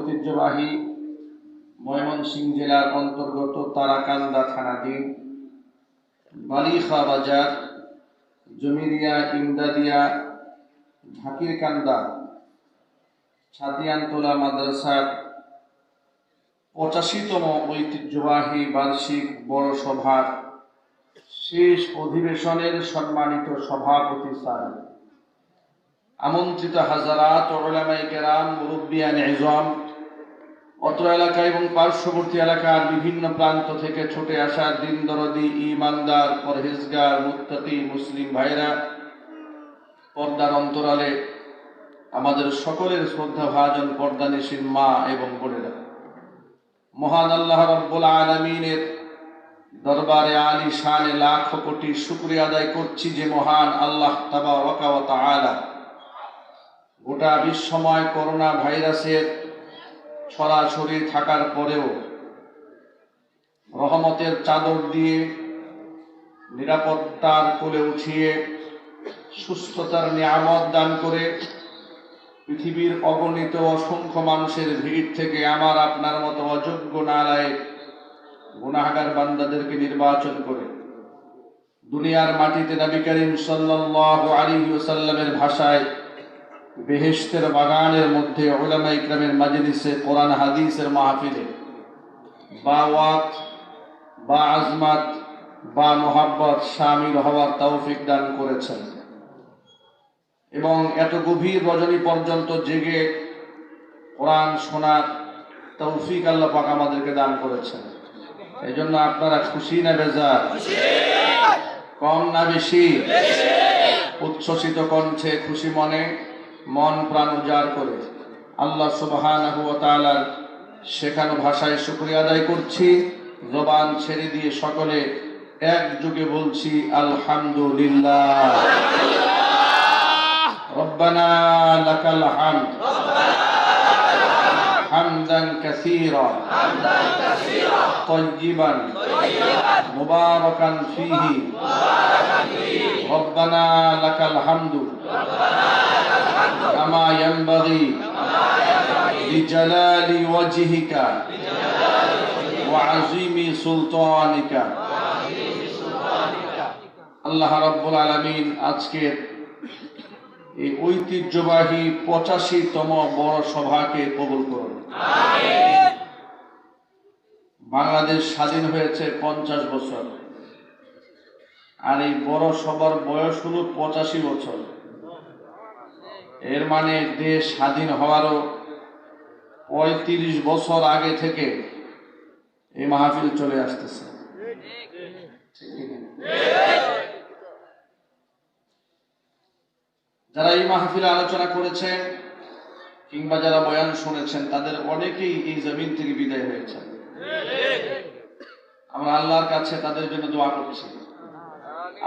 ঐতিহ্যবাহী ময়মনসিংহ জেলার অন্তর্গত তারাকান্দা থানাধীন বালিখা বাজার জমিরিয়া ইমদাদিয়া ঝাকিরকান্দা ছাতিয়ানতলা মাদ্রাসার 85তম ঐতিহ্যবাহী বার্ষিক বড় সভার শেষ অধিবেশনের সম্মানিত সভাপতি স্যার, আমন্ত্রিত হাজারাত উলামায়ে কেরাম, মুরব্বিয়ান ইজম, অত্র এলাকা এবং পার্শ্ববর্তী এলাকার বিভিন্ন প্রান্ত থেকে ছুটে আসা দিন দরদি, ঈমানদার, পরহেজগার, মুত্তাকি মুসলিম ভাইরা, পর্দার অন্তরালে আমাদের সকলের শ্রদ্ধাভাজন পর্দানিশীন মা এবং বোনেরা, মহান আল্লাহ রাব্বুল আলামিনের দরবারে আলী শানে লাখ কোটি শুকরিয়া আদায় করছি যে মহান আল্লাহ তাবারাকা ওয়া তাআলা গোটা বিশ্বময় করোনা ভাইরাসের ছড়াছড়ি থাকার পরেও রহমতের চাদর দিয়ে নিরাপত্তার কোলে উঠিয়ে সুস্থতার নিয়ামত দান করে পৃথিবীর অগণিত অসংখ্য মানুষের ভিড় থেকে আমার আপনার মতো অযোগ্য নালায়েক গুনাহগার বান্দাদেরকে নির্বাচন করে দুনিয়ার মাটিতে নবী করিম সাল্লাল্লাহু আলাইহি ওয়াসাল্লামের ভাষায় বেহেশতের বাগানের মধ্যে উলামায়ে ইকরামের মাজলিসে কোরআন হাদিসের মাহফিলে বা ওয়াত বা আজমাত বা মোহাব্বত শামিল হওয়ার তৌফিক দান করেছেন এবং এত গভীর রজনী পর্যন্ত জেগে কোরআন শোনার তৌফিক আল্লাহ পাক আমাদেরকে দান করেছেন। এই জন্য আপনারা খুশি না বেজার? কম না বেশি? উচ্ছ্বসিত কণ্ঠে খুশি মনে মন প্রাণ উজাড় করে আল্লাহ সুবহানাহু ওয়া তাআলার শেখানো ভাষায় শুকরিয়া আদায় করছি। জবান ছেড়ে দিয়ে সকলে একযোগে বলছি আলহামদুলিল্লাহ। রব্বানা লাকাল হামদ হামদান কাসীরা তাইয়িবান মুবারাকান ফীহি রব্বানা লাকাল হামদু কামা ইয়ানবাগি লিজালালি ওয়াজহিকা ওয়া আযীমি সুলতানিকা। আল্লাহ রাব্বুল আলামিন আজকের এই ঐতিহ্যবাহী 85তম বড় সভাকে কবুল করুন। বাংলাদেশ স্বাধীন হয়েছে 50 বছর, আর এই বড় সভার বয়স হলো 85 বছর। এর মানে দেশ স্বাধীন হওয়ারও 35 বছর আগে থেকে এই মাহফিল চলে আসতেছে। যারা এই মাহফিলে আলোচনা করেছেন কিংবা যারা বয়ান শুনেছেন তাদের অনেকেই এই জমিন থেকে বিদায় হয়েছে। আমরা আল্লাহর কাছে তাদের জন্য দোয়া করছি,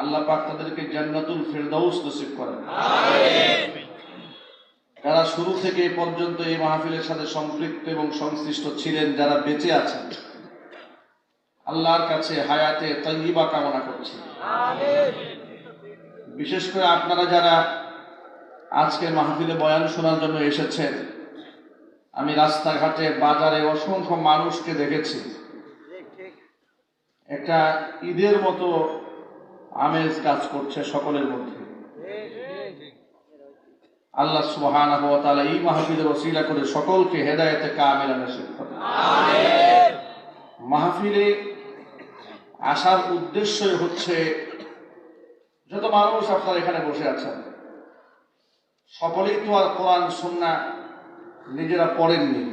আল্লাহ পাক তাদেরকে জান্নাতুল ফিরদাউস নসিব করেন। যারা শুরু থেকে এই পর্যন্ত এই মাহফিলের সাথে সম্পৃক্ত এবং সংশ্লিষ্ট ছিলেন, যারা বেঁচে আছেন, আল্লাহর কাছে হায়াতে তাইয়্যিবা কামনা করছি। বিশেষ করে আপনারা যারা আজকে মাহফিলে বয়ান শোনার জন্য এসেছেন, আমি রাস্তাঘাটে বাজারে অসংখ্য মানুষকে দেখেছি। একটা ঈদের মতো আমেজ কাজ করছে সকলের মধ্যে। আল্লাহ সুবহানাহু ওয়া তাআলা এই মাহফিলের ওসিলা করে সকলকে হেদায়েতে কামিলা নসিব করেন। আমিন। মাহফিলে আসার উদ্দেশ্যই হচ্ছে, যত মানুষ আপনারা এখানে বসে আছেন সকলেই তো আর কোরআন সুন্নাহ নিজেরা পড়েননি।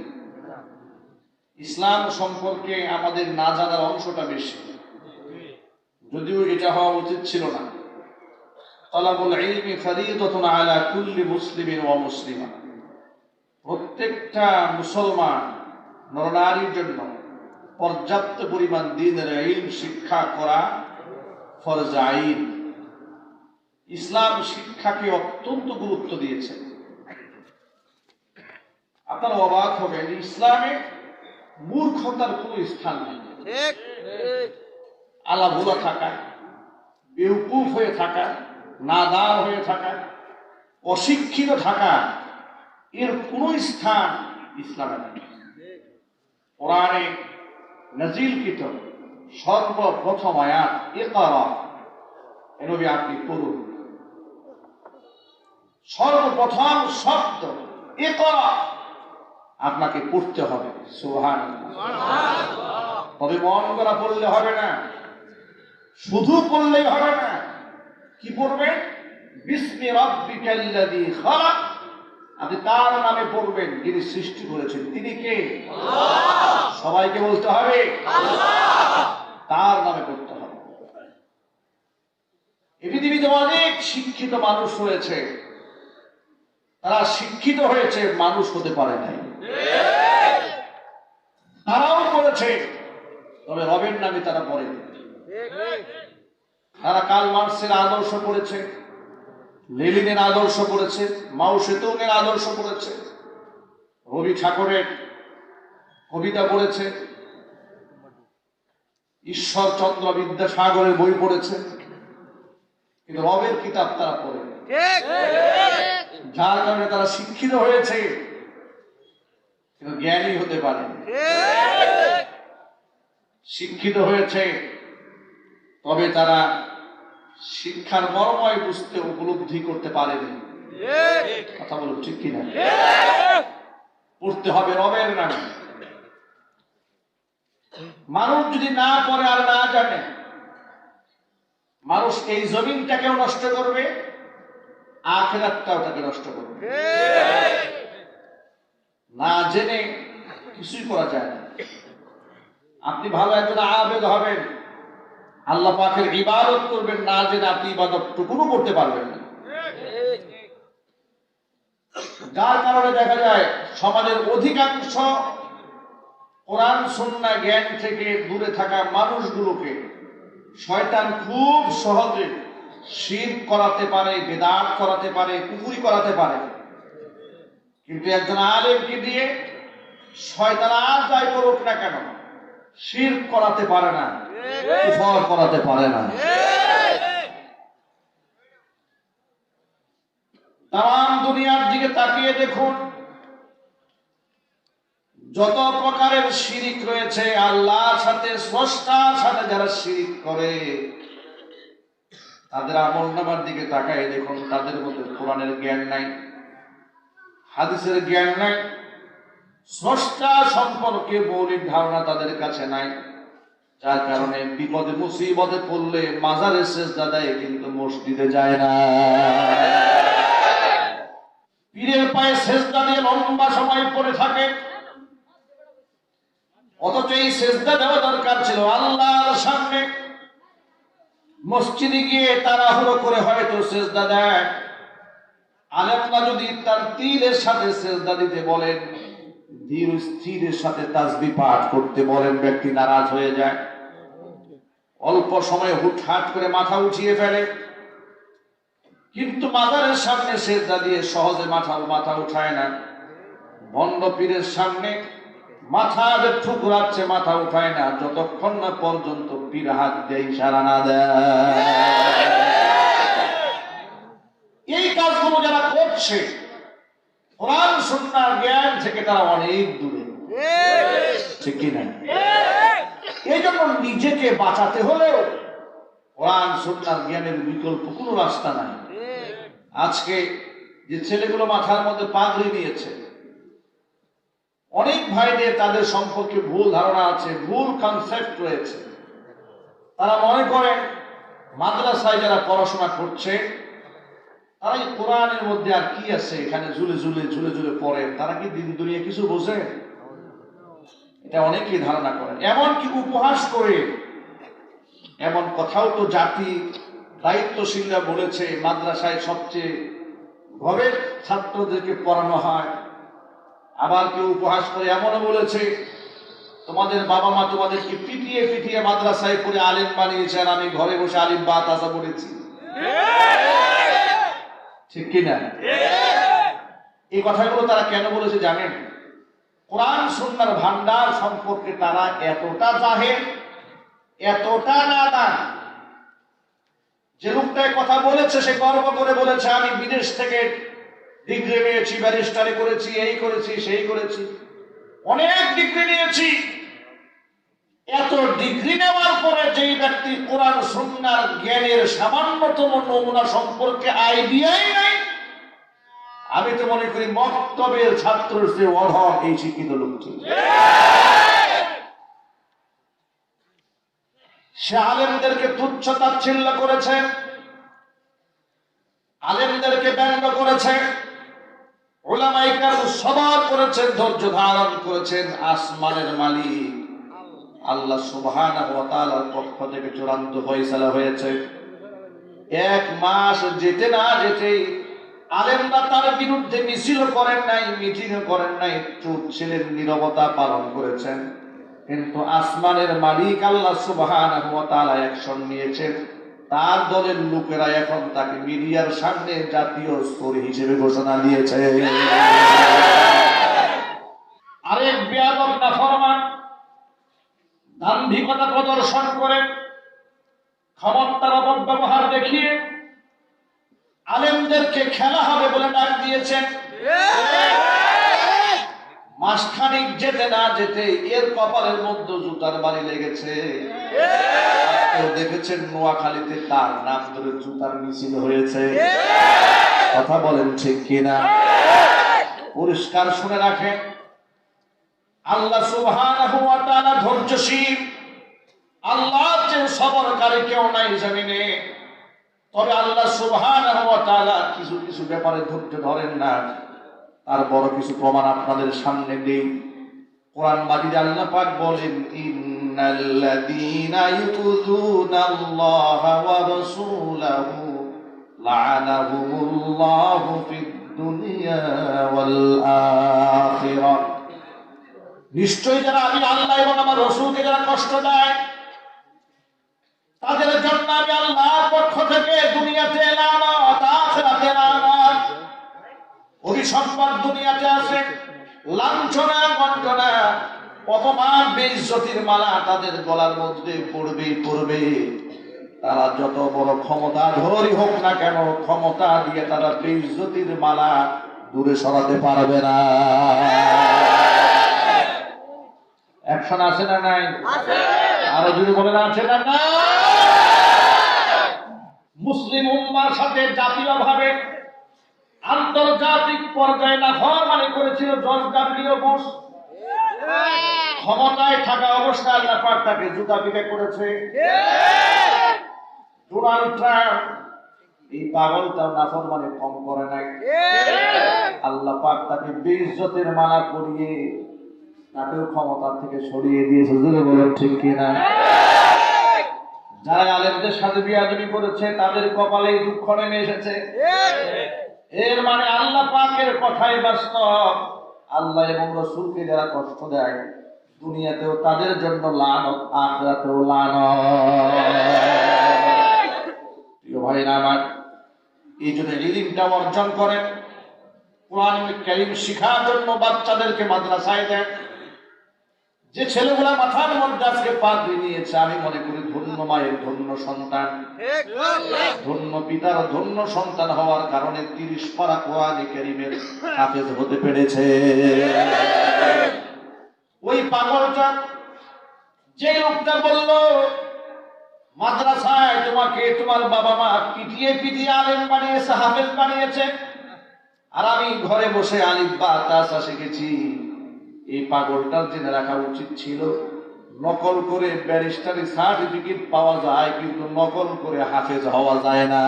ইসলাম সম্পর্কে আমাদের না জানার অংশটা বেশি, যদিও এটা হওয়া উচিত ছিল না। তালাবুল ইলমি ফরিদাতুন আলা কুল্লি মুসলিমিন ওয়া মুসলিমা। প্রত্যেকটা মুসলমান নরনারীর জন্য পর্যাপ্ত পরিমাণ দ্বীনের ইলম শিক্ষা করা ফরজ আইন। ইসলাম শিক্ষাকে অত্যন্ত গুরুত্ব দিয়েছে। আপনারা অবাক হবেন, ইসলামে মূর্খতার কোনো স্থান নেই। আলাভোলা থাকা, বেউকুফ হয়ে থাকা, নাদান হয়ে থাকা, অশিক্ষিত থাকা, এর কোনো স্থান ইসলামে নেই। কোরআনে নাজিলকৃত সর্বপ্রথম আয়াত ইকরা, এ নবী আপনি পড়ুন। সর্বপ্রথম শব্দ ইকরা, আপনাকে পড়তে হবে। সুবহানাল্লাহ। তবে মন করা পড়লে হবে না, শুধু পড়লেই হবে না। কি পড়বেন? বিসমি রাব্বিকাল্লাযী খালাক, আপনি তার নামে পড়বেন যিনি সৃষ্টি করেছেন। তিনি কে? আল্লাহ। সবাইকে বলতে হবে আল্লাহ, তার নামে পড়তে হবে। এই পৃথিবীতে অনেক শিক্ষিত মানুষ রয়েছে, তারা শিক্ষিত হয়েছে, মানুষ হতে পারে নাই। তারাও করেছে, তবে রবের নামে তারা পড়েনি। তারা কার্ল মার্কসের আদর্শ পড়েছে, লেনিনের আদর্শ পড়েছে, মাও সেতুংয়ের আদর্শ পড়েছে, রবি ঠাকুরের কবিতা পড়েছে, ঈশ্বরচন্দ্র বিদ্যাসাগরের বই পড়েছে, কিন্তু রবের কিতাব তারা পড়েনি। যার কারণে তারা শিক্ষিত হয়েছে, কিন্তু জ্ঞানী হতে পারেনি। শিক্ষিত হয়েছে, তবে তারা শিক্ষার মর্ময় বুঝতে উপলব্ধি করতে পারেনি। কথা বলুন ঠিক কিনা? পড়তে হবে রবের নামে। মানুষ যদি না পড়ে আর না জানে, মানুষ এই জমিনটাকেও নষ্ট করবে, আখিরাতটাও তাকে নষ্ট করবে। না জেনে কিছুই করা যায় না। আপনি ভালো একজন আবেদ হবেন, আল্লাহ পাকের ইবাদত করবেন, না জেনে আপনি ইবাদতটুকুও করতে পারবেন না। যার কারণে দেখা যায় সমাজের অধিকাংশ কোরআন সুন্নাহ জ্ঞান থেকে দূরে থাকা মানুষগুলোকে শয়তান খুব সহজে শিরক করাতে পারে, বিদআত করাতে পারে, কুফরি করাতে পারে। কিন্তু একজন আলেমকে দিয়ে শয়তান আর যাই করুক না কেন, শিরক করাতে পারে না, কুফর করাতে পারে না। তাম দুনিয়ার দিকে তাকিয়ে দেখুন, যত প্রকারের শিরিক রয়েছে, আল্লাহর সাথে, স্রষ্টার সাথে যারা শিরিক করে, তাদের আমলনামার দিকে তাকায় দেখুন, তাদের মধ্যে কোরআনের জ্ঞান নাই, হাদিসের জ্ঞান নাই, স্রষ্টা সম্পর্কে মৌলিক ধারণা তাদের কাছে নাই। যার কারণে বিপদে মুসিবতে পড়লে মাজারে সেজদা দেয়, কিন্তু মসজিদে যায় না। পীরের পায়ে সেজদা দিয়ে লম্বা সময় পড়ে থাকে, অথচ এই সেজদা দেওয়া দরকার ছিল আল্লাহর সামনে। মসজিদে গিয়ে তাড়াহুড়ো করে হয়তো সেজদা দেয়। আলেমরা যদি তার তীরের সাথে সেজদা দিতে বলেন, ধীর স্থিরের সাথে তাসবিহ পাঠ করতে বলেন, ব্যক্তি নারাজ হয়ে যায়। অল্প সময়ে হুটহাট করে মাথা উঠিয়ে ফেলে। কিন্তু মাজারের সামনে সেজদা দিয়ে সহজে মাথা উঠায় না। ভণ্ড পীরের সামনে মাথা ঠুকরাচ্ছে, মাথা উঠায় না, যতক্ষণ না পর্যন্ত পীর হাত দিয়ে ইশারা না দেয়। এই কাজগুলো যারা করছে, কোরআন সুন্নাহর জ্ঞান থেকে তারা অনেক দূরে, ঠিক কিনা? এই জন্য নিজেকে বাঁচাতে হলেও কোরআন সুন্নাহর জ্ঞানের বিকল্প কোনো রাস্তা নাই। আজকে যে ছেলেগুলো মাথার মধ্যে পাগড়ি নিয়েছে, অনেক ভাইদের তাদের সম্পর্কে ভুল ধারণা আছে, ভুল কনসেপ্ট রয়েছে। তারা মনে করেন মাদ্রাসায় যারা পড়াশোনা করছে, তারা এই কোরআনের মধ্যে আর কি আছে, এখানে ঝুলে ঝুলে পড়ে, তারা কি দিন দুনিয়া কিছু বোঝে? এটা অনেকেই ধারণা করেন, এমনকি উপহাস করে। এমন কথাও তো জাতি দায়িত্বশীলরা বলেছে, মাদ্রাসায় সবচেয়ে গবের ছাত্রদেরকে পড়ানো হয়। আবার কেউ উপহাস করে এমনও বলেছে, তোমাদের বাবা মা তোমাদেরকে পিটিয়ে পিটিয়ে মাদ্রাসায় পড়ে আলেম বানিয়েছে, আর আমি ঘরে বসে আলিম বা তাজা পড়েছি। ঠিক কিনা? এই কথাগুলো তারা কেন বলেছে জানেন? কোরআন সুন্নাহর ভান্ডার সম্পর্কে তারা এতটা জাহেল, এতটা নাদান। যে লোকটাই কথা বলেছে সে গর্ব করে বলেছে, আমি বিদেশ থেকে ডিগ্রি পেয়েছি, ব্যারিস্টারি করেছি, এই করেছি, সেই করেছি। অনেক ডিগ্রি নিয়েছি। এত ডিগ্রি নেওয়ার পরে যেই ব্যক্তি কোরআন সুন্নাহর জ্ঞানের সামান্যতম নমুনা সম্পর্কে আইডিয়াই নাই, আমি তো মনে করি মক্তবের ছাত্র যে অধম এই শিক্ষিত লোকটি। সে আলেমদেরকে তুচ্ছ তাচ্ছিল্য করেছে, আলেমদেরকে ব্যঙ্গ করেছে, উলামায়ে কেরাম সবার করেছেন, ধৈর্য ধারণ করেছেন। আসমানের মালিক আল্লাহ সুবহানাহু ওয়া তাআলার পক্ষ থেকে চূড়ান্ত ফয়সালা হয়েছে। এক মাস যেতে না যেতেই আলেমরা তার বিরুদ্ধে মিছিল করেন নাই, মিটিং করেন নাই, চুপ ছিলেন, নীরবতা পালন করেছেন। কিন্তু আসমানের মালিক আল্লাহ সুবহানাহু ওয়া তাআলা অ্যাকশন নিয়েছেন। তার দলের লোকেরা এখন তাকে মিডিয়ার সামনে জাতীয় স্তর হিসেবে ঘোষণা দিয়েছে। আরেক বেয়াদব নাফরমান দাম্ভিকতা প্রদর্শন করে ক্ষমতার অপব্যবহার দেখিয়ে আলেমদেরকে খেলা হবে বলে ডাক দিয়েছেন। মাসখানিক যেতে না যেতে এর কপালের মধ্যে জুতার বাড়ি লেগেছে। দেখেছেন নোয়াখালীতে তার নাম ধরে জুতার মিছিল হয়েছে। কথা বলেন ঠিক কিনা? পরিষ্কার শুনে রাখেন, আল্লাহ সুবহানাহু ওয়া তাআলা ধৈর্যশীল। আল্লাহর চেয়ে সবরকারী কেউ নাই জমিনে। তবে আল্লাহ সুবহানাহু ওয়া তাআলা কিছু কিছু ব্যাপারে ধৈর্য ধরেন না। তার বড় কিছু প্রমাণ আপনাদের সামনে দেই। কোরআন মাজিদে আল্লাহ পাক বলেন, ইন্নাল্লাযীনা ইউযুনাল্লাহা ওয়া রাসূলাহু লা'আনাহুমুল্লাহু ফিদ দুনিয়া ওয়াল আখিরাহ। নিশ্চয়ই যারা আমি আল্লাহ এবং আমার রাসূলকে যারা কষ্ট দেয়, তাদের জন্য আমি আল্লাহর পক্ষ থেকে দুনিয়াতে লানত, আখিরাতে লানত, অভিসম্পাদ দুনিয়াতে আছে, লাঞ্ছনা, গঞ্জনা, অপমান, বেইজ্জতির মালা তাদের গলার মধ্যে পড়বেই পড়বে। তারা যত বড় ক্ষমতাধরই হোক না কেন, ক্ষমতা দিয়ে তারা বেইজ্জতির মালা দূরে সরাতে পারবে না। অ্যাকশন আছে না নাই? আরো যদি বলেন আছে না নাই? মুসলিম উম্মার সাথে জাতীয়ভাবে আন্তর্জাতিক পর্যায়ে নাফরমানি করেছিল জর্জ ডব্লিউ বুশ। ক্ষমতায় থাকা অবস্থায় আল্লাহ পাক তাকে জুতা পিটা করেছে। ডোনাল্ড ট্রাম্প এই পাগলটাও নাফরমানি কম করে নাই। আল্লাহ পাক তাকে বেইজ্জতের মালা পরিয়ে তাকেও ক্ষমতা থেকে সরিয়ে দিয়েছে। জোরে বলেন ঠিক কিনা? যারা আলেমদের সাথে বিয়াদবি করেছে তাদের কপালে দুঃখ নেমে এসেছে। এর মানে আল্লাহ পাকের কথাই বাস্তব। আল্লাহ এবং রাসূলকে যারা কষ্ট দেয়, দুনিয়াতেও তাদের জন্য লানত, আখিরাতেও লানত। প্রিয় ভাইরা আমার, এই জন্য ইলমটা অর্জন করেন, কোরআন কারীম শিখার জন্য বাচ্চাদেরকে মাদ্রাসায় দেন। যে ছেলেগুলা মাথার মধ্যে আজকে পাগড়ি নিয়েছে, আমি মনে করি ধন্য মায়ের ধন্য সন্তান, ধন্য পিতার ধন্য সন্তান হওয়ার কারণে 30 পারা কোরআন কারীমের হাফেজ হতে পেরেছে। ওই পাগলটা, যে লোকটা বলল মাদ্রাসায় তোমাকে তোমার বাবা মা পিটিয়ে পিটিয়ে আলেম বানিয়েছে, হাফেজ বানিয়েছে, আর আমি ঘরে বসে আলিফ বা তাসা শিখেছি, এই পাগলটার জেনে রাখা উচিত ছিল নকল করে ব্যারিস্টারি সার্টিফিকেট পাওয়া যায়, কিন্তু নকল করে হাফেজ হওয়া যায় না।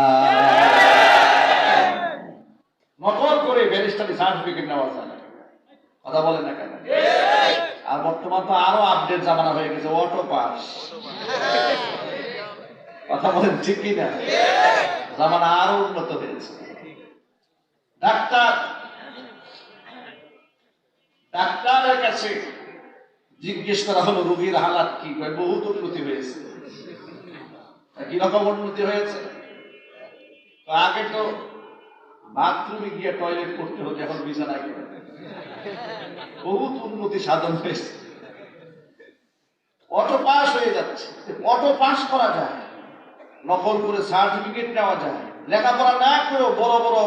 নকল করে ব্যারিস্টারি সার্টিফিকেট নেওয়া যায় না। কথা বলেন না কেন? আর বর্তমান তো আরো আপডেট জামানা হয়ে গেছে, অটো পাস। কথা বলেন ঠিক কিনা? জামানা আরো উন্নত হয়েছে। ডাক্তারের কাছে জিজ্ঞেস করা হলো রোগীর হালাত কি, বহুত উন্নতি হয়েছে। কিরকম উন্নতি হয়েছে? আগে তো বাথরুমে গিয়ে টয়লেট করতে হতো, এখন বিছানায় করে। বহুত উন্নতি সাধন হয়েছে। অটো পাস হয়ে যাচ্ছে। অটো পাস করা যায়, নকল করে সার্টিফিকেট নেওয়া যায়, লেখাপড়া না করেও বড় বড়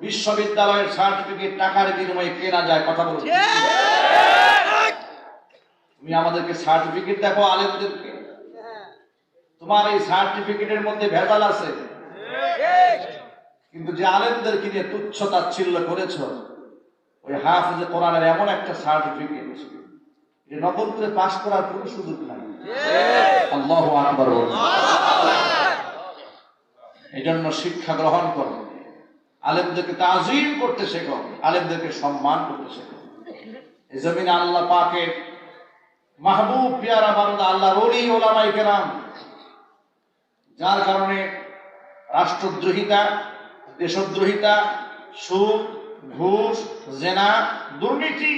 বিশ্ববিদ্যালয়ের সার্টিফিকেট টাকার বিনিময়ে কেনা যায়। কথা বলছে তুমি আমাদেরকে সার্টিফিকেট দেখো আলেমদেরকে, তোমার এই সার্টিফিকেটের মধ্যে ভেজাল আছে। কিন্তু যে আলেমদেরকে নিয়ে তুচ্ছ তাচ্ছিল্য করেছ, ওই হাফেজে কোরআনের এমন একটা সার্টিফিকেট যে নকল করে পাশ করার কোনো সুযোগ নাই। আল্লাহু আকবার বলুন। এই জন্য শিক্ষা গ্রহণ করো, আলেমদেরকে তাজিম করতে শেখো, আলেমদেরকে সম্মান করতে শেখো। এই জমিনে আল্লাহ পাকের মাহবুব পিয়ারা বান্দা আল্লাহর ওলি ওলামায়ে কেরাম, যার কারণে রাষ্ট্রদ্রোহিতা, দেশদ্রোহিতা, সুদ, ঘুষ, জেনা, দুর্নীতি,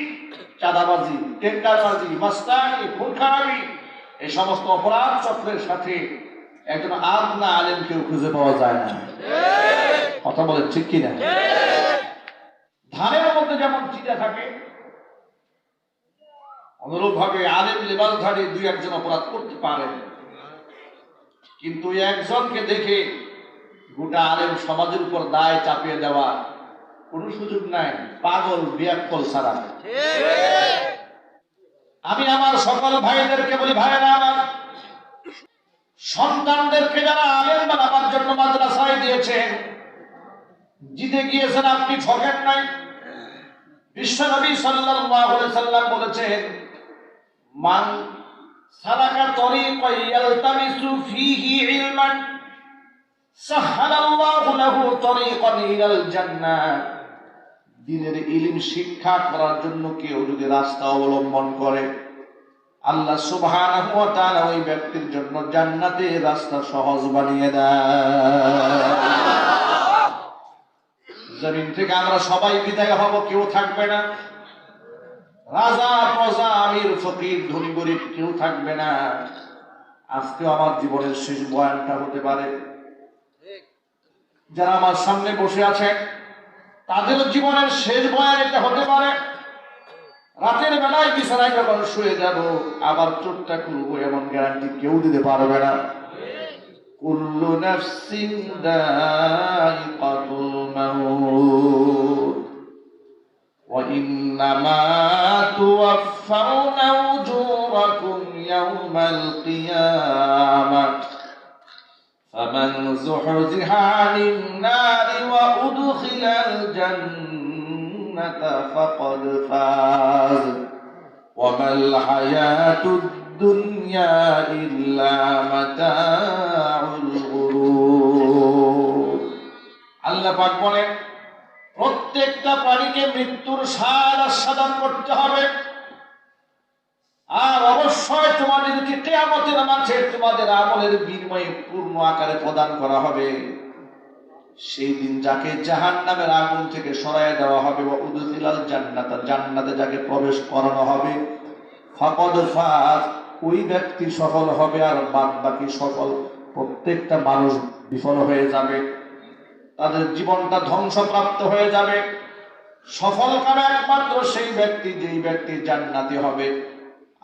চাঁদাবাজি, টেন্ডারবাজি, মাস্তানি, খুন খারাপি, এই সমস্ত অপরাধ চক্রের সাথে একজন আদনা আলেমকেও খুঁজে পাওয়া যায় না। কথা বলে ঠিক কিনা? ধানের মধ্যে যেমন চিটা থাকে, অনুরূপ ভাবে আলেম লেবাসধারী দুই একজন অপরাধ করতে পারেন, কিন্তু একজনকে দেখে গোটা আলেম সমাজের উপর দায় চাপিয়ে দেওয়া কোনো সুযোগ নাই, পাগল বিয়াক্কল ছাড়া। আমি আমার সকল ভাইদেরকে বলি, ভাইরা আমার, সন্তানদেরকে যারা আলেম বানাবার জন্য মাদ্রাসায় দিয়েছেন, জিতে গিয়েছেন, আপনি ঠকেন নাই। বিশ্বনবী সাল্লাল্লাহু আলাইহি সাল্লাম বলেছেন, মান সালাকা তরিকান ইয়ালতামিসু ফীহি ইলমান সাহহালাল্লাহু লাহু তরিকান ইলাল জান্নাহ। দ্বীনের ইলম শিক্ষা করার জন্য কেউ যদি রাস্তা অবলম্বন করে, আল্লাহ সুবহানাহু ওয়া তাআলা ওই ব্যক্তির জন্য জান্নাতের রাস্তা সহজ বানিয়ে দেয়। জমিন থেকে আমরা সবাই বিদায় হব, কেউ থাকবে না। রাজা প্রজা, আমির ফকির, ধনী গরিব কেউ থাকবে না। আজকেও আমার জীবনের শেষ বয়ানটা হতে পারে। যারা আমার সামনে বসে আছে তাদের জীবনের শেষ বয়ান এটা হতে পারে। রাতের বেলায় বিছানায় যখন শুয়ে যাব, আবার চোখটা খুলবো, এমন গ্যারান্টি কেউ দিতে পারবে না। কুল্লু নাফসিন যায়িকাতুল মাউত ওয়া ইন্নামা তুওয়াফাউনা উজুরাকুম ইয়াওমাল কিয়ামাহ ফামান যুহজিহা আনিন নারি ওয়া উদখিলাল জান্নাতা ফাকাদ ফাজ ওয়া মাল হায়াতুদ দুনিয়া ইল্লা মাতাউল গুরুর। আল্লাহ পাক বলেন, প্রত্যেকটা প্রাণীকে মৃত্যুর স্বাদ আস্বাদন করতে হবে, আর অবশ্যই তোমাদেরকে কিয়ামতের মাঠে তোমাদের আমলের বিনিময়ে পূর্ণ আকারে প্রদান করা হবে। সেই দিন যাকে জাহান্নামের আগুন থেকে সরাইয়া দেওয়া হবে, ওয়া উদখিলাল জান্নাতা, জান্নাতে যাকে প্রবেশ করানো হবে, ফাকাদ ফাজ, ওই ব্যক্তি সফল হবে, আর বাদ বাকি সকল প্রত্যেকটা মানুষ বিফল হয়ে যাবে, তাদের জীবনটা ধ্বংসপ্রাপ্ত হয়ে যাবে। সফল কাম একমাত্র সেই ব্যক্তি, যেই ব্যক্তি জান্নাতি হবে।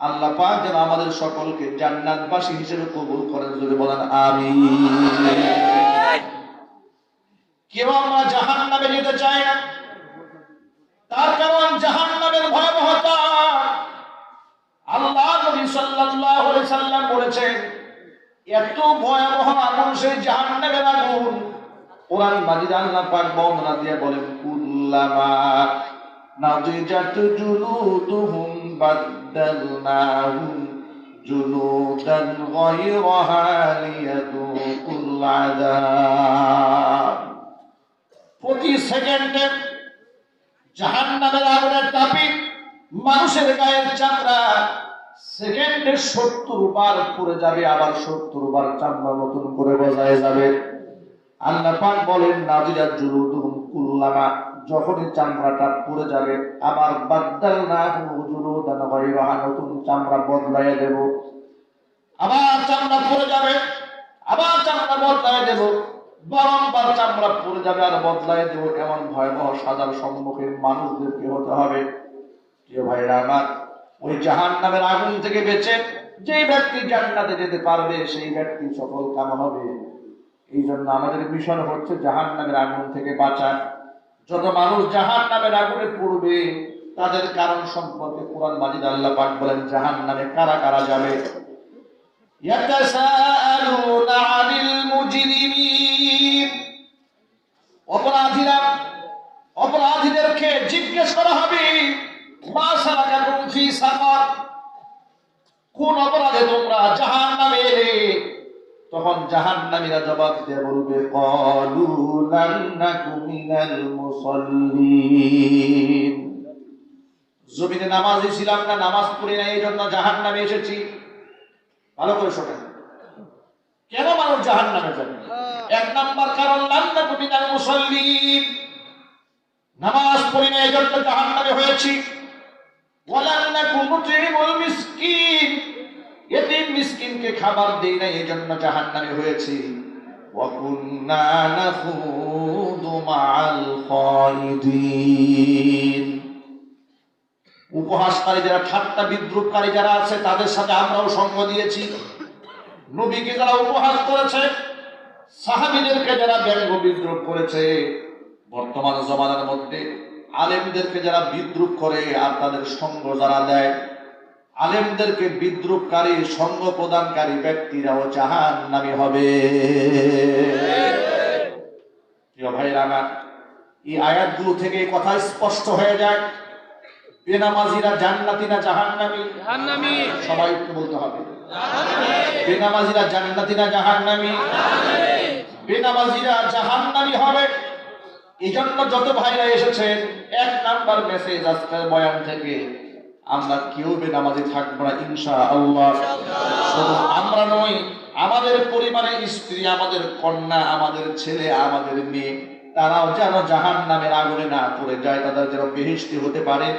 আল্লাহ পাক যেন আমাদের সকলকে জান্নাতবাসী হিসেবে কবুল করেন, যদি বলেন আমিন। কেউ আমরা জাহান্নামে যেতে চাই না, তার কারণ জাহান্নামের ভয়াবহতা। আল্লাহ নবী সাল্লাল্লাহু আলাইহি সাল্লাম বলেছেন, এত ভয়াবহ আগুন সেই জাহান্নামের আগুন। কোরআন মাজিদে আল্লাহ পাক বর্ণনা দিয়ে বলেন, কুল্লামা নাজিজাত জুলুদুহুম বাদদালনাহুম জুলুদান গায়রাহা লিয়াযুকুল আযাব। প্রতি সেকেন্ডে জাহান্নামের আগুনের তাপে মানুষের গায়ের চামড়া সেকেন্ডে 70 বার পুড়ে যাবে, আবার 70 বার চামড়া নতুন করে গজায় যাবে। আল্লাহ পাক বলেন, নাজিরাত জুলুদুহুম, কুল্লামা, যখনই চামড়াটা পুড়ে যাবে, আবার বাদদালনাহুম জুলুদান গায়রাহা, নতুন চামড়া বদলায় দেব। আবার চামড়া পুড়ে যাবে, আবার চামড়া বদলায় দেব, বারংবার চামড়া পুড়ে যাবে আর বদলায় দেব। এমন ভয়াবহ সাজার সম্মুখীন মানুষদেরকে হতে হবে। প্রিয় ভাইরা আমার, ওই জাহান্নামের আগুন থেকে বেঁচে যেই ব্যক্তি জান্নাতে যেতে পারবে, সেই ব্যক্তি সফল কাম হবে। এই জন্য আমাদের মিশন হচ্ছে জাহান্নামের আগুন থেকে বাঁচা। যত মানুষ জাহান্নামের আগুনে পড়বে, তাদের কারণ সম্পর্কে কোরআন মাজিদ আল্লাহ পাক বলেন জাহান্নামে কারা কারা যাবে। ইয়াতাসাআলুনা আনিল মুজরিমিন, অপরাধীদেরকে জিজ্ঞেস করা হবে মা সালাকাকুম ফি সাকার, কোন অপরাধে তোমরা জাহান্নামে এলে? তখন জাহান্নামীরা জবাব দিয়ে বলবে ক্বালু লাম নাকু মিনাল মুসাল্লিন, জমিনে নামাজি ছিলাম না, নামাজ পড়ি না, এই জন্য জাহান্নামে এসেছি। ভালো করে শোনেন, কেন মানুষ জাহান্নামে যাবে? এক নাম্বার কারণ লাম নাকু মিনাল মুসাল্লিন, নামাজ পড়ি না এই জন্য জাহান্নামে হয়েছি। ওয়ালাম নাকু নুতিমুল মিসকিন, এতিম মিসকিনকে খাবার দেই না এই জন্য জাহান্নামে হয়েছি। ওয়া কুন্না নাখুদু মাআল খাইদিন, উপহাসকারী যারা, ঠাট্টা বিদ্রুপকারী যারা আছে তাদের সাথে আমরাও সঙ্গ দিয়েছি। নবীকে যারা উপহাস করেছে, সাহাবীদেরকে যারা ব্যঙ্গ বিদ্রুপ করেছে, বর্তমান জমানার মধ্যে আলেমদেরকে যারা বিদ্রুপ করে আর তাদের সঙ্গ যারা দেয়, আলেমদেরকে বিদ্রুপকারী সঙ্গ প্রদানকারী ব্যক্তিরাও জাহান্নামী হবে। প্রিয় ভাইরা আমার, এই আয়াতগুলো থেকে এই কথা স্পষ্ট হয়ে যায় বেনামাজিরা জান্নাতি না জাহান্নামী? জাহান্নামী। সবাই একটু বলতে হবে বেনামাজিরা জান্নাতি না জাহান্নামী? বেনামাজিরা জাহান্নামী হবে। এই জন্য যত ভাইরা এসেছেন, এক নাম্বার মেসেজ আজকের বয়ান থেকে, আমরা কেউ বেনামাজি থাকবো না ইনশাআল্লাহ। শুধু আমরা নই, আমাদের পরিবারের স্ত্রী, আমাদের কন্যা, আমাদের ছেলে, আমাদের মেয়ে, তারাও যেন জাহান্নামের আগুনে না পড়ে যায়, তাদের যেন বেহেশতি হতে পারে।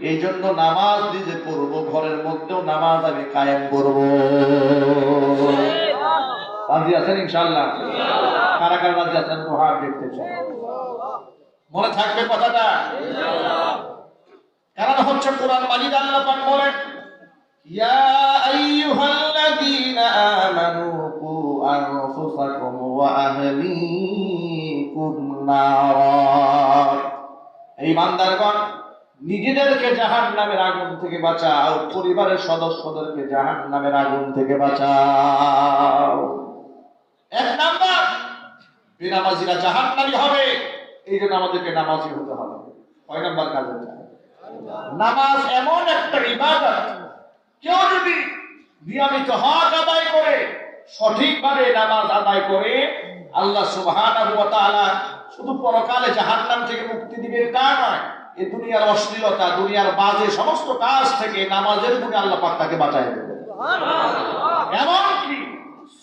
এই জন্য নামাজ নিজে পড়বো, ঘরের মধ্যেও নামাজ আমি কায়েম করবো। রাজি আছেন ইনশাআল্লাহ? কারা কারা রাজি আছেন তো হাত দেখতে চাই। মনে থাকবে কথাটা? কারণ হচ্ছে কোরআন মাজিদ আল্লাহ পাক বলেন ইয়া আইয়ুহাল্লাযীনা আমানু কু আনফুসাকুম ওয়া আহলিকুম নার, এই বান্দারগণ নিজেদেরকে জাহান্নামের আগুন থেকে বাঁচাও, পরিবারের সদস্যদেরকে জাহান্নামের আগুন থেকে বাঁচাও। এক নাম্বার, বেনামাজিরা জাহান্নামী হবে, এই জন্য আমাদেরকে নামাজি হতে হবে। কয় নাম্বার কাজ হচ্ছে? নামাজ এমন একটা ইবাদত, কেউ যদি নিয়মিত হক আদায় করে, সঠিকভাবে নামাজ আদায় করে, আল্লাহ সুবহানাহু ওয়া তাআলা শুধু পরকালে জাহান্নাম থেকে মুক্তি দিবেন তা নয়, এই দুনিয়ার অশ্লীলতা, দুনিয়ার বাজে সমস্ত কাজ থেকে নামাজের গুণে আল্লাহ পাক তাকে বাঁচায় দেবেন। এমনকি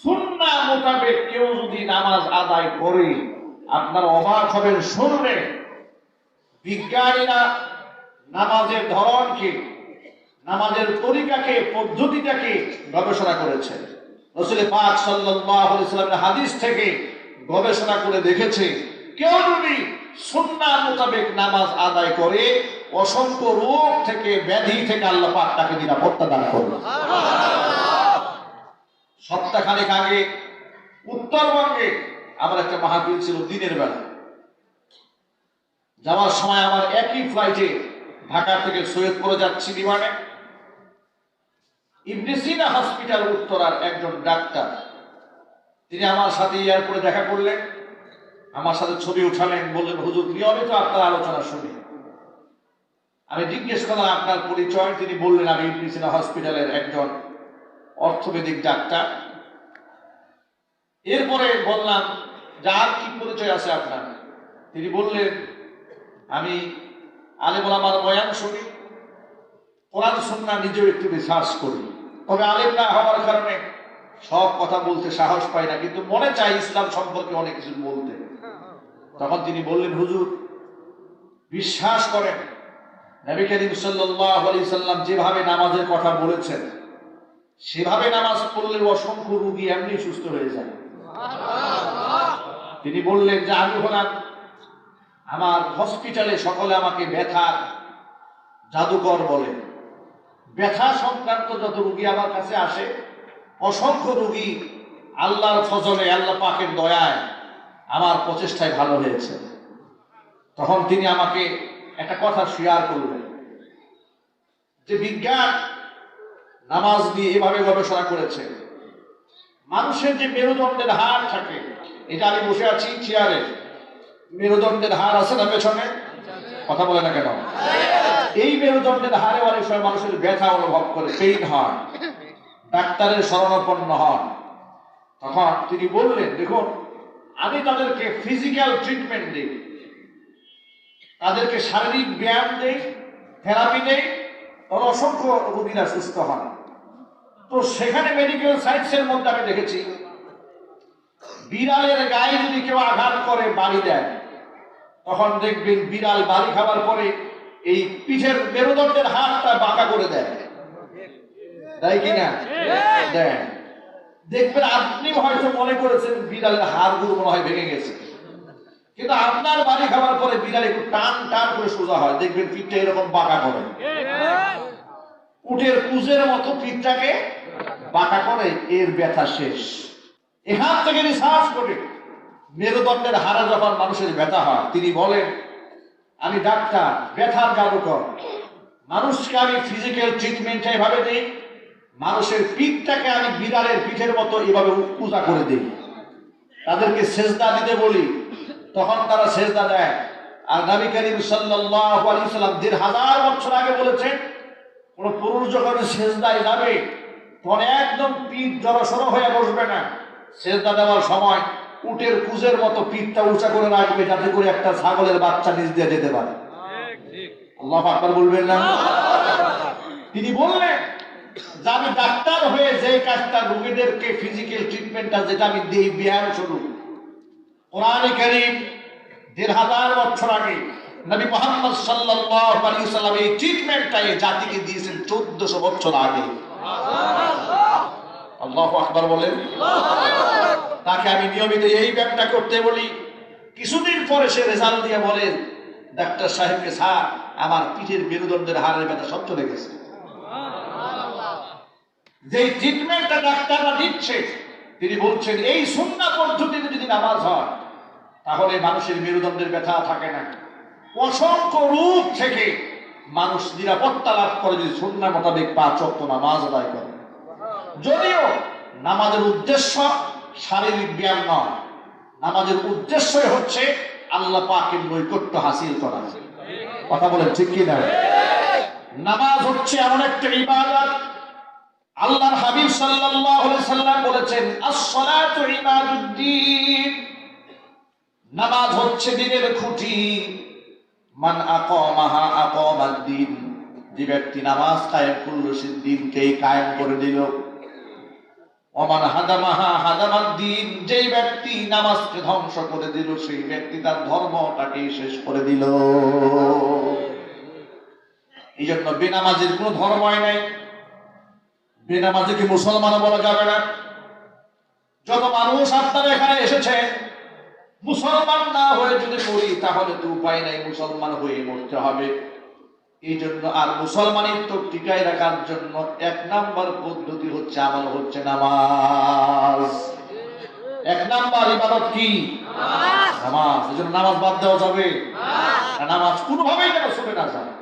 সুন্নাহ মোতাবেক কেউ যদি নামাজ আদায় করে, আপনার অবাক হবেন শুনলে, বিজ্ঞানীরা নামাজের ধরনকে, নামাজের তরিকাকে, পদ্ধতিটাকে গবেষণা করেছে। রাসূল পাক সাল্লাল্লাহু আলাইহি ওয়াসাল্লামের হাদিস থেকে গবেষণা করে দেখেছে, কেউ যদি সুন্নাহ মোতাবেক নামাজ আদায় করে, অসংখ্য রোগ থেকে, ব্যাধি থেকে আল্লাহ পাক তাকে নিরাপত্তা দান করবে। সপ্তাহখানেক আগে উত্তরবঙ্গে আমার একটা মাহফিল ছিল দিনের বেলা। যাওয়ার সময় আমার একই ফ্লাইটে ঢাকা থেকে সৈয়দপুরে যাচ্ছি বিমানে, ইবনে সিনা হসপিটাল উত্তরার একজন ডাক্তার, তিনি আমার সাথে এয়ারপোর্টে দেখা করলেন, আমার সাথে ছবি উঠালেন, বললেন হুজুর নিয়মিত আপনার আলোচনা শুনি। আমি জিজ্ঞেস করলাম আপনার পরিচয়, তিনি বললেন আমি ইবনে সিনা হসপিটালের একজন অর্থোপেডিক ডাক্তার। এরপরে বললাম যে আর কি পরিচয় আছে আপনার? তিনি বললেন আমি আলেম ওলামার বয়ান শুনি, কোরআন সুন্নাহ নিজেও একটু রিসার্চ করি, তবে আলেম না হওয়ার কারণে সব কথা বলতে সাহস পাই না, কিন্তু মনে চাই ইসলাম সম্পর্কে অনেক কিছু বলতে। তখন তিনি বললেন হুজুর বিশ্বাস করেন, নবী করিম সাল্লাল্লাহু আলাইহি সাল্লাম যেভাবে নামাজের কথা বলেছেন, সেভাবে নামাজ পড়লে অসংখ্য রোগী এমনি সুস্থ হয়ে যায়। তিনি বললেন যে আমি হলাম, আমার হসপিটালে সকলে আমাকে ব্যথার জাদুকর বলে। ব্যথা সংক্রান্ত যত রোগী আমার কাছে আসে, অসংখ্য রোগী আল্লাহর ফজলে, আল্লাহ পাকের দয়ায়, আমার প্রচেষ্টায় ভালো হয়েছে। তখন তিনি আমাকে একটা কথা শেয়ার করলেন। যে বিজ্ঞান নামাজ নিয়ে এভাবে গবেষণা করেছে, মানুষের যে মেরুদণ্ডের হাড় থাকে, এটা আমি বসে আছি চেয়ারে, মেরুদণ্ডের হাড় আছে না পেছনে? কথা বলে না কেন? এই মেরুদণ্ডের হাড়ে অনেক সময় মানুষের ব্যথা অনুভব করে, পেইন হয়, ডাক্তারের শরণাপন্ন হন। তখন তিনি বললেন, দেখুন আমি তাদেরকে ফিজিক্যাল ট্রিটমেন্ট দিই, তাদেরকে শারীরিক ব্যায়াম দেই, থেরাপি দেই, তখন অসংখ্য রোগীরা সুস্থ হন। তো সেখানে মেডিকেল সায়েন্সের মধ্যে আমি দেখেছি, বিড়ালের গায়ে যদি কেউ আঘাত করে, বাড়ি দেয়, তখন দেখবেন বিড়াল বাড়ি খাবার পরে এই পিঠের মেরুদণ্ডের হাড়টা বাঁকা করে দেয়, তাই কিনা? দেয়। দেখবেন আপনি হয়তো মনে করেছেন বিড়ালের হাড়গুলো মনে হয় ভেঙে গেছে, কিন্তু আপনার বাড়ি খাবার পরে বিড়াল একটু টান টান করে সোজা হয়, দেখবেন পিঠটা এরকম বাঁকা করে, উটের কুজের মতো পিঠটাকে বাঁকা করে, এর ব্যথা শেষ। এখান থেকে রিসার্চ করে মেরুদণ্ডের হাড়ে যখন মানুষের ব্যথা হয়, তিনি বলেন, আমি ডাক্তার, ব্যথার জাদুকর, মানুষকে আমি ফিজিক্যাল ট্রিটমেন্ট এভাবে দিই, মানুষের পিঠটাকে আমি বিড়ালের পিঠের মতো এভাবে পূজা করে দিই, তাদেরকে সেজদা দিতে বলি, তখন তারা সেজদা দেয়। আর নবী করিম সাল্লাল্লাহু আলাইহি সাল্লাম ১৫০০ বছর আগে বলেছেন, কোন পুরুষ যখন সেজদায় যাবে তখন একদম পিঠ জড়সড় হয়ে বসবে না, সেজদা দেওয়ার সময় উটের কুজের মতো পিঠটা উঁচা করে রাখবে, যাতে করে একটা ছাগলের বাচ্চা নিচ দিয়ে যেতে পারে। আল্লাহু আকবার বলবেন না? তিনি বললেন যে আমি ডাক্তার হয়ে যে কাজটা রোগীদেরকে ফিজিক্যাল ট্রিটমেন্টটা যেটা আমি দিই, ব্যায়াম শুরু, কোরআনে কারীম ১৫০০ বছর আগে নবী মুহাম্মদ সাল্লাল্লাহু আলাইহি সাল্লাম এই ট্রিটমেন্টটা এই জাতিকে দিয়েছেন ১৪০০ বছর আগে। আল্লাহু আকবার বলেন। তাকে আমি নিয়মিত এই ব্যায়ামটা করতে বলি, কিছুদিন পরে সে রেজাল্ট দিয়ে বলেন, ডাক্তার সাহেবকে, স্যার আমার পিঠের মেরুদণ্ডের হাড়ের ব্যথা সব চলে গেছে। যে ট্রিটমেন্টটা ডাক্তাররা দিচ্ছে, তিনি বলছেন এই সুন্নাহ পদ্ধতিতে যদি নামাজ হয় তাহলে মানুষের মেরুদণ্ডের ব্যথা থাকে না, অসংখ্য রোগ থেকে মানুষ নিরাপত্তা লাভ করে যদি সুন্নাহ মোতাবেক ৫ ওয়াক্ত নামাজ আদায় করে। যদিও নামাজের উদ্দেশ্য শারীরিক ব্যায়াম নয়, নামাজের উদ্দেশ্যই হচ্ছে আল্লাহ পাকের নৈকট্য হাসিল করা। কথা বলেন ঠিক কি না? নামাজ হচ্ছে এমন একটা ইবাদত, আল্লাহর হাবিব সাল্লাল্লাহু আলাইহি সাল্লাম বলেছেন, আস-সালাতু ইমাদুদ্দিন, নামাজ হচ্ছে দ্বীনের খুঁটি। মান আকামাহা আকামাদ-দ্বীন, যে ব্যক্তি নামাজ কায়েম করলো সে দ্বীনকেই কায়েম করে দিল। ওমান হাদামাহা হাদামাদ-দ্বীন, যেই ব্যক্তি নামাজকে ধ্বংস করে দিল সেই ব্যক্তি তার ধর্মটাকেই শেষ করে দিল। এই জন্য বেনামাজির কোনো ধর্মই নাই, বেনামাজিকে মুসলমান বলা যাবে না। যত মানুষ আপনারা এখানে এসেছে, মুসলমান না হয়ে যদি মরি তাহলে তো উপায় নাই, মুসলমান হয়ে মরতে হবে। এই জন্য আর মুসলমানিত্ব টিকায় রাখার জন্য ১ নাম্বার পদ্ধতি হচ্ছে, আমল হচ্ছে নামাজ। ১ নাম্বার ইবাদত কি? নামাজ। এই জন্য নামাজ বাদ দেওয়া যাবে না, নামাজ কোনোভাবেই যেন ছুটে না যায়।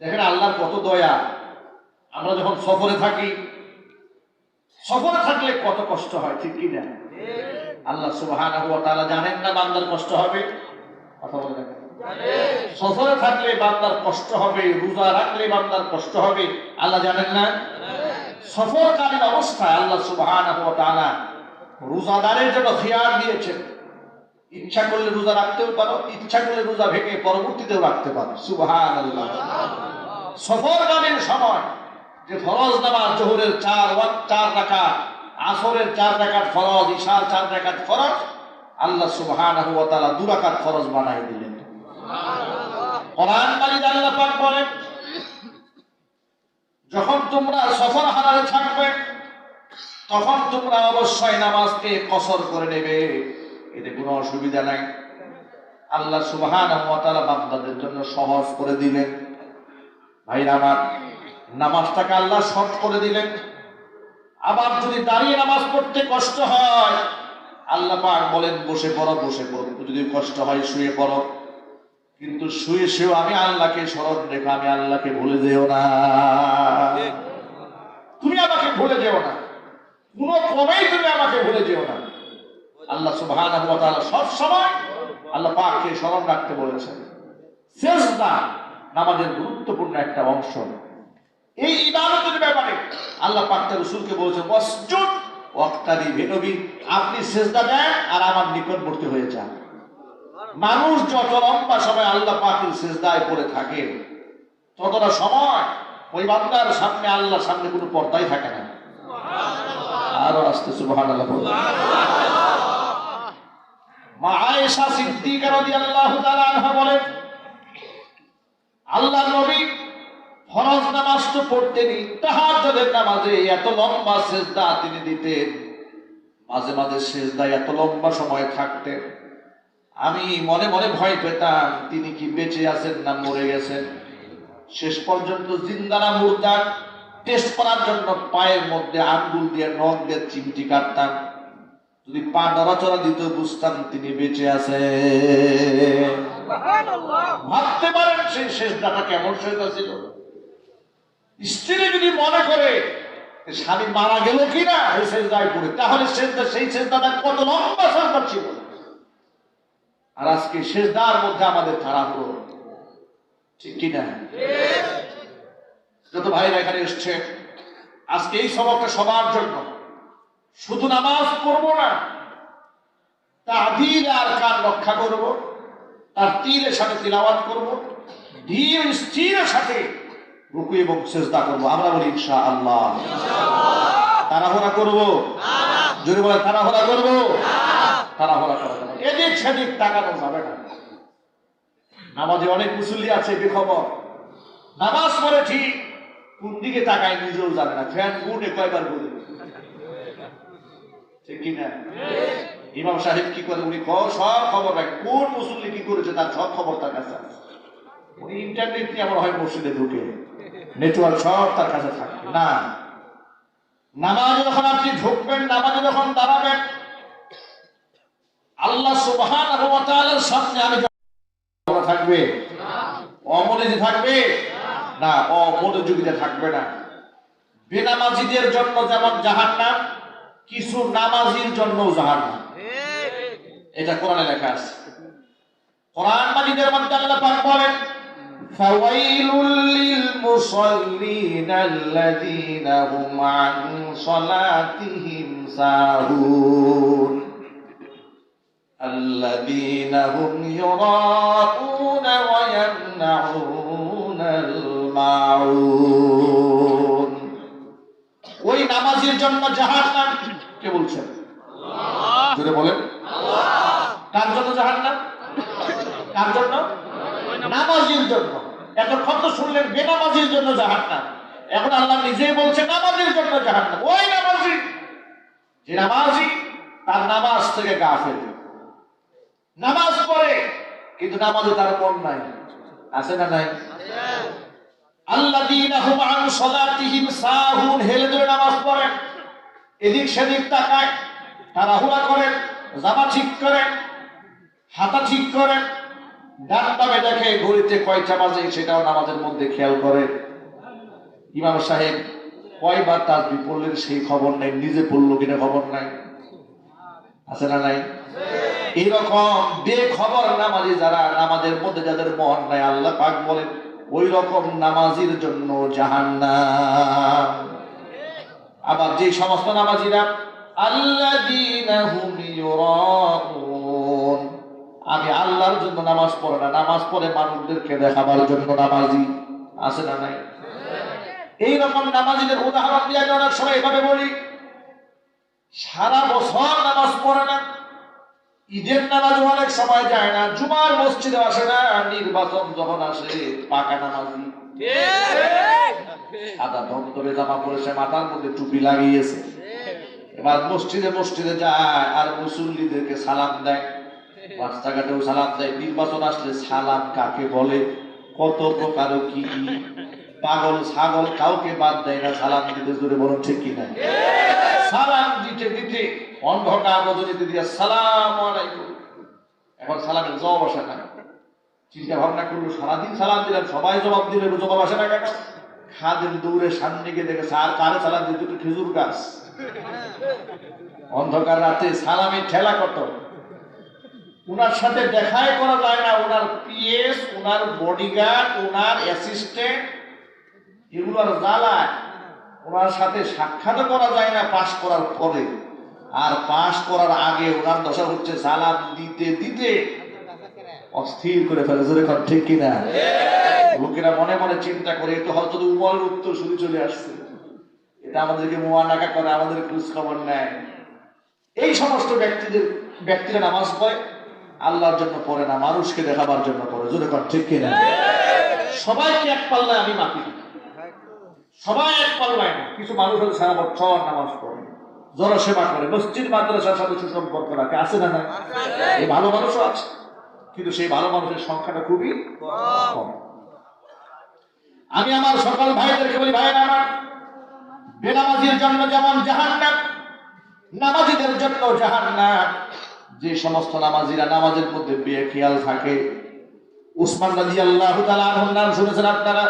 দেখেন আল্লাহর কত দয়া, আমরা যখন সফরে থাকি, সফরে থাকলে কত কষ্ট হয়, ঠিক কি না? আল্লাহ সুবহানাহু ওয়া তাআলা জানেন না বান্দার কষ্ট হবে? কথা বলে দেখেন, সফরে থাকলে বান্দার কষ্ট হবে, রোজা রাখলে বান্দার কষ্ট হবে, আল্লাহ জানেন না? সফরকালীন অবস্থায় আল্লাহ সুবহানাহু ওয়া তাআলা রোজাদারের জন্য খিয়ার দিয়েছেন, ইচ্ছা করলে রোজা রাখতেও পারো, ইচ্ছা করলে রোজা ভেঙে পরবর্তীতেও রাখতে পারো। সুবহানাল্লাহ। সফরকালীন সময় যে ফরজ নামাজ, জোহরের ৪ রাকাত, আসরের ৪ রাকাত ফরজ, ইশার ৪ রাকাত ফরজ, আল্লাহ সুবহানাহু ওয়া তাআলা ২ রাকাত ফরজ বানাই দিলেন। কোরআন মাজিদে আল্লাহ পাক বলেন, যখন তোমরা সফর হালালে থাকবে তখন তোমরা অবশ্যই নামাজকে কসর করে নেবে, এতে কোনো অসুবিধা নাই। আল্লাহ সুবহানাহু ওয়া তাআলা বান্দাদের জন্য সহজ করে দিলেন। ভাইরা আমার, নামাজটাকে আল্লাহ শর্ট করে দিলেন। আবার যদি দাঁড়িয়ে নামাজ পড়তে কষ্ট হয়, আল্লাহ পাক বলেন বসে পড়ো, বসে পড়ো। যদি কষ্ট হয় শুয়ে পড়ো। কিন্তু শুয়ে শুয়ে আমি আল্লাহকে স্মরণ রেখো, আমি আল্লাহকে ভুলে যেও না, তুমি আমাকে ভুলে যেও না, কোনো ক্রমেই তুমি আমাকে ভুলে যেও না। আল্লাহ সুবহানাহু ওয়া তাআলা সব সময় আল্লাহ পাককে স্মরণ রাখতে বলেছেন। সিজদা নামাজের গুরুত্বপূর্ণ একটা অংশ। এই ইবাদতের ব্যাপারে আল্লাহ পাক তার রাসূলকে বলেছেন ওয়াসজুদ ওয়াক্তারিব, হে নবী আপনি সিজদা দেন আর আমার নিকটবর্তী হয়ে যান। মানুষ যত লম্বা সময় আল্লাহ পাকের সিজদায় পড়ে থাকে ততটা সময় ওই বান্দার সামনে আল্লাহর সামনে কোনো পর্দাই থাকে না। আরো আস্তে সুবহানাল্লাহ বলুন। মা আয়েশা সিদ্দিকা রাদিয়াল্লাহু তাআলা আনহা বলেন, আল্লাহর নবী ফরজ নামাজ তো পড়তেনই, তাহাজ্জুদের নামাজে এত লম্বা সিজদা তিনি দিতেন, মাঝে মাঝে সিজদায় এত লম্বা সময় থাকতেন, আমি মনে মনে ভয় পেতাম তিনি কি বেঁচে আছেন না মরে গেছেন। শেষ পর্যন্ত জিন্দা না মুর্দা টেস্ট করার জন্য পায়ের মধ্যে আঙ্গুল দিয়ে নখ দিয়ে চিমটি কাটতাম, যদি পা নড়াচড়া দিত বুঝতাম তিনি বেঁচে আছেন। ভাবতে পারেন সেই সিজদাটা কেমন সিজদা ছিল। স্ত্রী যদি মনে করে স্বামী মারা গেল কিনা এই সিজদায় পড়ে, তাহলে সেই সিজদাটা কত লম্বা সিজদা ছিল। আর আজকে সিজদার মধ্যে আমাদের তাড়াহুড়ো, ঠিক কিনা? যত ভাইরা এখানে এসছে আজকে এই সবকটা সবার জন্য। শুধু নামাজ পড়বো না, তা'দীল আর কান রক্ষা করব, তার তিলের সাথে তিলাওয়াত করব, ধীর স্থিরের সাথে রুকু এবং সিজদা করব। আমরা বলি ইনশাআল্লাহ। তাড়াহুড়া করব? জোরে বলে তাড়াহুড়া করব? তাড়াহুড়া করা যাবে না, এদিক সেদিক তাকানো যাবে না। নামাজে অনেক মুসল্লি আছে বেখবর, নামাজ পড়ে ঠিক কোন দিকে তাকায় নিজেও জানে না, ফ্যান গুনে কয়বার ঘুরে, ঠিক কিনা? ইমাম সাহেব কি করে, উনি সব খবর রাখেন, কোন মুসল্লি কি করেছে তার সব খবর তার কাছে আছে। উনি ইন্টারনেট নিয়ে আমার হয় মসজিদে ঢুকে, নেটওয়ার্ক সব তার কাছে থাকে না। নামাজে যখন আপনি ঢুকবেন, নামাজে যখন দাঁড়াবেন, আল্লাহ সুবহানাহু ওয়া তাআলার সামনে আমি থাকবে, অমনোযোগী থাকবে না, অমনোযোগিতা থাকবে না। বেনামাজিদের জন্য যেমন জাহান্নাম, কিছু নামাজির জন্য জাহান্নাম। এটা কোরআনে লেখা আছে। কোরআন মাজিদের মধ্যে আল্লাহ পাক বলেন, ফাওয়াইলুল লিল মুসাল্লিনা আল্লাযীনা হুম আন সালাতিহিম সাহুন الذين هم يراءون ويمنعون الماعون। ওই নামাজের জন্য জাহান্নাম। কে বলছেন? আল্লাহ। জোরে বলেন আল্লাহ। কার জন্য জাহান্নাম? কার জন্য? নামাজের জন্য। এতক্ষণ তো শুনলেন বেনামাজির জন্য জাহান্নাম, এখন আল্লাহ নিজেই বলছে নামাজের জন্য জাহান্নাম। ওই নামাজি, যে নামাজি তার নামাজ থেকে গাফেল, নামাজ পড়ে কিন্তু নামাজে তার মন নাই, আছে না নাই? আল্লাযীনা হুম আন সালাতিহিম সাহুন, হেলে ধরে নামাজ পড়েন, এদিক সেদিক তাকায়, তাড়াহুড়া করেন, জামা ঠিক করেন, হাতা ঠিক করেন, ডান বামে দেখে ঘড়িতে কয়টা বাজে সেটাও নামাজের মধ্যে খেয়াল করেন। ইমাম সাহেব কয়বার তাসবিহ পড়লেন সেই খবর নাই, নিজে পড়লো কিনা খবর নাই, আছে না নাই? এইরকম বেখবর নামাজি যারা, নামাজের মধ্যে যাদের মন নাই, আল্লাহ পাক বলেন ওই রকম নামাজির জন্য জাহান্নাম। আবার যে সমস্ত নামাজিরা আল্লাযীনা হুম ইউরাউন, আমি আল্লাহর জন্য নামাজ পড়ে না, নামাজ পড়ে মানুষদেরকে দেখাবার জন্য নামাজি, আছে না নাই? এইরকম নামাজিদের উদাহরণ দিয়ে আমি অনেক সময় এভাবে বলি, সারা বছর নামাজ পড়ে না, ঈদের নামাজ অনেক সময় যায় না, জুমার মসজিদে আসে না, নির্বাচন যখন আসে পাকা নামাজি, সাদা ধবধবে জামা পরেছে, মাথার মধ্যে টুপি লাগিয়েছে, এবার মসজিদে মসজিদে যায় আর মুসল্লিদেরকে সালাম দেয়, রাস্তাঘাটেও সালাম দেয়। নির্বাচন আসলে সালাম কাকে বলে, কত প্রকার কি কি, পাগল ছাগল কাউকে বাদ দেয় না সালাম দিতে, জোরে বলুন ঠিক কিনা? সালাম দিতে দিতে অন্ধকার রজনীতে দিয়ে আসসালামু আলাইকুম, এখন সালামের জবাব আসে না, চিন্তা ভাবনা করলো, সারাদিন সালাম দিলাম, সবাই জবাব দিলে, জবাব আসে না কেন? খাদেম দৌড়ে সামনে গিয়ে দেখে স্যার কারে সালাম দিতে, তো খেজুর গাছ। অন্ধকার রাতে সালামের ঠেলা কত, উনার সাথে দেখাই করা যায় না, উনার পিএস, উনার বডিগার্ড, উনার অ্যাসিস্ট্যান্ট, এগুলোর জ্বালায় ওনার সাথে সাক্ষাৎ করা যায় না পাশ করার পরে। আর পাশ করার আগে ওনার দশা হচ্ছে সালাম দিতে দিতে অস্থির করে ফেলে। জোরে কর ঠিক কিনা? লোকেরা মনে মনে চিন্তা করে, তো হয়তো উমরের উত্তর শুরু চলে আসছে, এটা আমাদেরকে মোয়ানাকা করে, আমাদের খোঁজ খবর নেয়। এই সমস্ত ব্যক্তিরা নামাজ পড়ে আল্লাহর জন্য পড়ে না, মানুষকে দেখাবার জন্য পড়ে। জোরে কর ঠিক কিনা? সবাইকে এক পাল্লায় আমি মাপি না, সবাই এক পাল্লায় না। কিছু মানুষ হচ্ছে সারা বছর নামাজ পড়ে, জনসেবা করে, মসজিদ মাদ্রাসার সাথে সুসম্পর্ক রাখে, আছে না? না, এই ভালো মানুষও আছে, কিন্তু সেই ভালো মানুষের সংখ্যাটা খুবই কম। আমি আমার সকল ভাইদেরকে বলি, ভাইয়েরা আমার, বেনামাজির জন্য যেমন জাহান্নাম, নামাজিদের জন্য জাহান্নাম। যে সমস্ত নামাজিরা নামাজের মধ্যে বেখেয়াল থাকে, উসমান রাদিয়াল্লাহু তাআলা আনহুর নাম শুনেছেন আপনারা?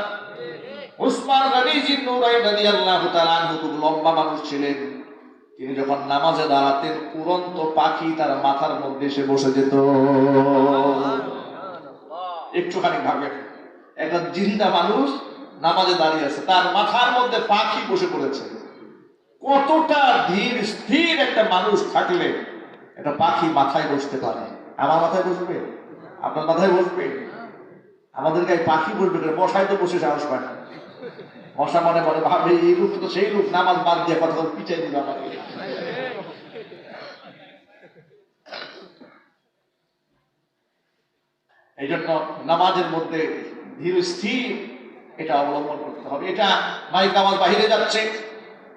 উসমান গনি নূরাইন রাদিয়াল্লাহু তাআলা আনহু খুব লম্বা মানুষ ছিলেন। তিনি যখন নামাজে দাঁড়াতেন, উড়ন্ত পাখি তার মাথার মধ্যে এসে বসে যেত। একটুখানি ভাবেন, একটা জিন্দা মানুষ নামাজে দাঁড়িয়ে আছে, তার মাথার মধ্যে পাখি বসে পড়েছে। কতটা ধীর স্থির একটা মানুষ থাকলে একটা পাখি মাথায় বসতে পারে? আমার মাথায় বসবে? আপনার মাথায় বসবে? আমাদের গায়ে পাখি বসবে, মশায় তো বসে সাহস পায় না। মশা মনে মনে ভাবে, এই লোক তো সেই লোক, নামাজ বাদ দিয়ে কথা পিছাই দিবে আমাকে। এই জন্য নামাজের মধ্যে ধীর স্থির এটা অবলম্বন করতে হবে। এটা মাইক আওয়াজ বাহিরে যাচ্ছে,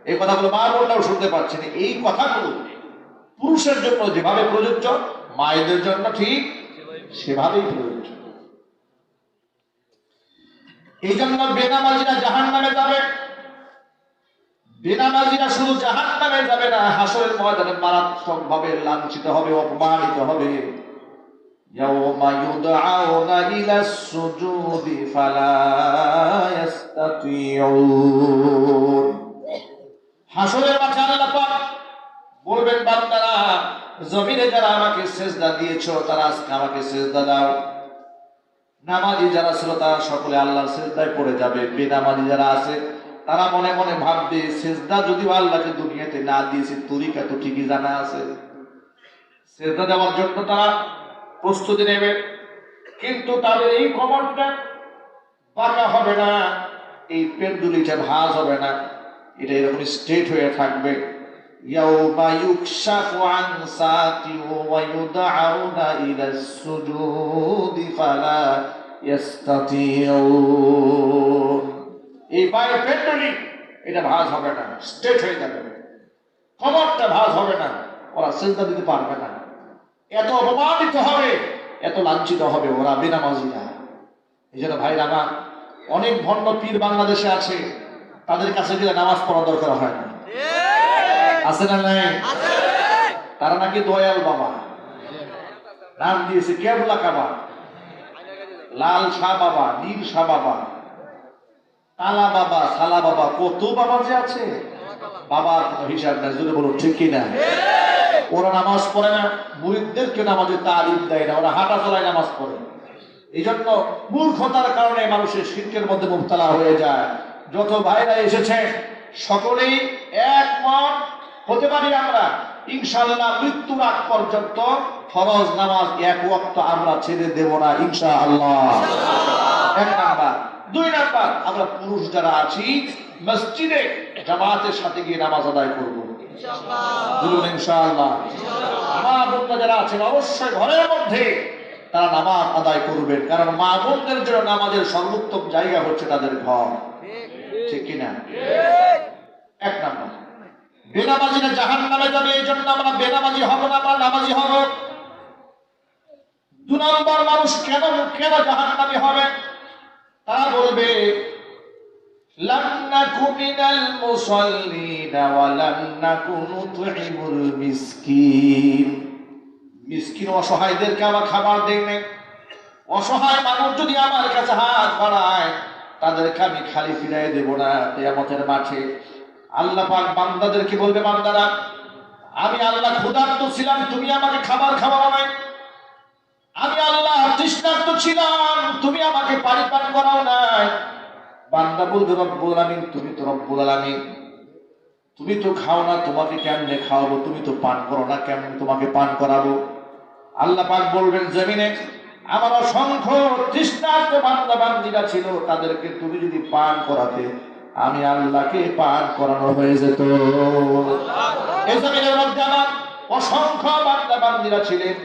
এই কথাগুলো মা বোনরাও শুনতে পাচ্ছেন। এই কথাগুলো পুরুষের জন্য যেভাবে প্রযোজ্য, মায়েদের জন্য ঠিক সেভাবেই প্রযোজ্য। এই জন্য বেনামাজিরা জাহান্নামে যাবে। বেনামাজিরা শুধু জাহান্নামে যাবে না, হাসরের ময়দানে মারাত্মক ভাবে লাঞ্ছিত হবে, অপমানিত হবে। ইয়াউমা ইউদআউনা ইলাস সুজুদি ফালা ইস্তাতিউন। হাসরের মাঠে আল্লাহ পাক বলবেন, বান্দারা, জমিনে যারা আমাকে সিজদা দিয়েছো তারা আজকে আমাকে সিজদা দাও। নামাজি যারা ছিল তারা সকলে আল্লাহর সিজদায় পড়ে যাবে। বেনামাজি যারা আছে তারা মনে মনে ভাববে, সিজদা যদিও আল্লাহকে দুনিয়াতে না দিয়েছে, তরিকা তো ঠিকই জানা আছে, সিজদা দেওয়ার জন্য তারা প্রস্তুতি নেবে। কিন্তু তাদের এই কমরটা বাঁকা হবে না, এই পেন্ডুলিটা ভাঁজ হবে না, এটা এরকম স্ট্রেট হয়ে থাকবে। ইয়াউমা ইউকশাফু আন সাকিন ওয়া ইউদআউনা ইলাস সুজুদি ফালা ইস্তাতিউন। এই পায়ের পেন্ডুলি এটা ভাঁজ হবে না, স্ট্রেট হয়ে যাবে, কমরটা ভাঁজ হবে না, ওরা সিজদা দিতে পারবে না। এত অপমানিত হবে, এত লাঞ্ছিত হবে ওরা বেনামাজিরা। এই জন্য ভাইরা আমার, অনেক ভণ্ড পীর বাংলাদেশে আছে, তাদের কাছে গেলে নামাজ পড়া দরকার হয় না, আছে না নাই? তারা নাকি দয়াল বাবা, নাম দিয়েছে কেবলা কাবা, লাল শাহ বাবা, নীল শাহ বাবা, কালা বাবা, সালা বাবা, কত বাবা যে আছে, বাবার কোনো হিসাব নাই। যদি বলো ঠিক কিনা? ওরা নামাজ পড়ে না, মুরিদদেরকে নামাজে তালিম দেয় না, ওরা হাঁটা চলায় নামাজ পড়ে। এই জন্য মূর্খতার কারণে মানুষের শিরকের মধ্যে মুবতালা হয়ে যায়। যত ভাইরা এসেছে সকলেই একমত হতে পারি আমরা, ইনশাআল্লাহ মৃত্যুর আগ পর্যন্ত ফরজ নামাজ এক ওয়াক্ত আমরা ছেড়ে দেব না, ইনশাআল্লাহ। এক নাম্বার। দুই নাম্বার, আমরা পুরুষ যারা আছি মসজিদে জামাতের সাথে গিয়ে নামাজ আদায় করবো, ইনশাআল্লাহ। মা বোনরা যারা আছেন অবশ্যই ঘরের মধ্যে তারা নামাজ আদায় করবেন, কারণ মা বোনদের জন্য নামাজের সর্বোত্তম জায়গা হচ্ছে তাদের ঘর, ঠিক কিনা? এক নাম্বার। বেনামাজিরা জাহান্নামে যাবে, এই জন্য আমরা বেনামাজি হব না, আমরা নামাজি হব। দুই নম্বর, মানুষ কেন জাহান্নামী হবে? তারা বলবে, লাম নাকু মিনাল মুসাল্লিনা ওয়া লাম নাকু নুতইমুল মিসকিন। মিসকিন অসহায়দেরকে আমরা খাবার দেই না, অসহায় মানুষ যদি আমার কাছে হাত বাড়ায় তাদেরকে আমি খালি ফিরাই দেব না। কিয়ামতের মাঠে আল্লাহ পাক বান্দাদেরকে বলবে, বান্দারা আমি আল্লাহ ক্ষুধার্ত ছিলাম, তুমি আমাকে খাবার খাওয়াও নাই। আমি আল্লাহ তৃষ্ণার্ত ছিলাম, তুমি আমাকে পানি পান করাও নাই। বান্দা বলবে, রব্বুল আলামিন, তুমি তো রব্বুল আলামিন, তুমি তো খাও না, তোমাকে কেমনে খাওয়াবো? তুমি তো পান করো না, কেমনে তোমাকে পান করাবো? আল্লাহ পাক বলবেন, জমিনে আমার অসংখ্য তৃষ্ণার্ত বান্দা বান্দীরা ছিল, তাদেরকে তুমি যদি পান করাতে আমি আল্লাহকে পান করানো হয়ে যেত। এই জমিনের মধ্যে আমার অসংখ্য বান্দা বান্দীরা ছিলেন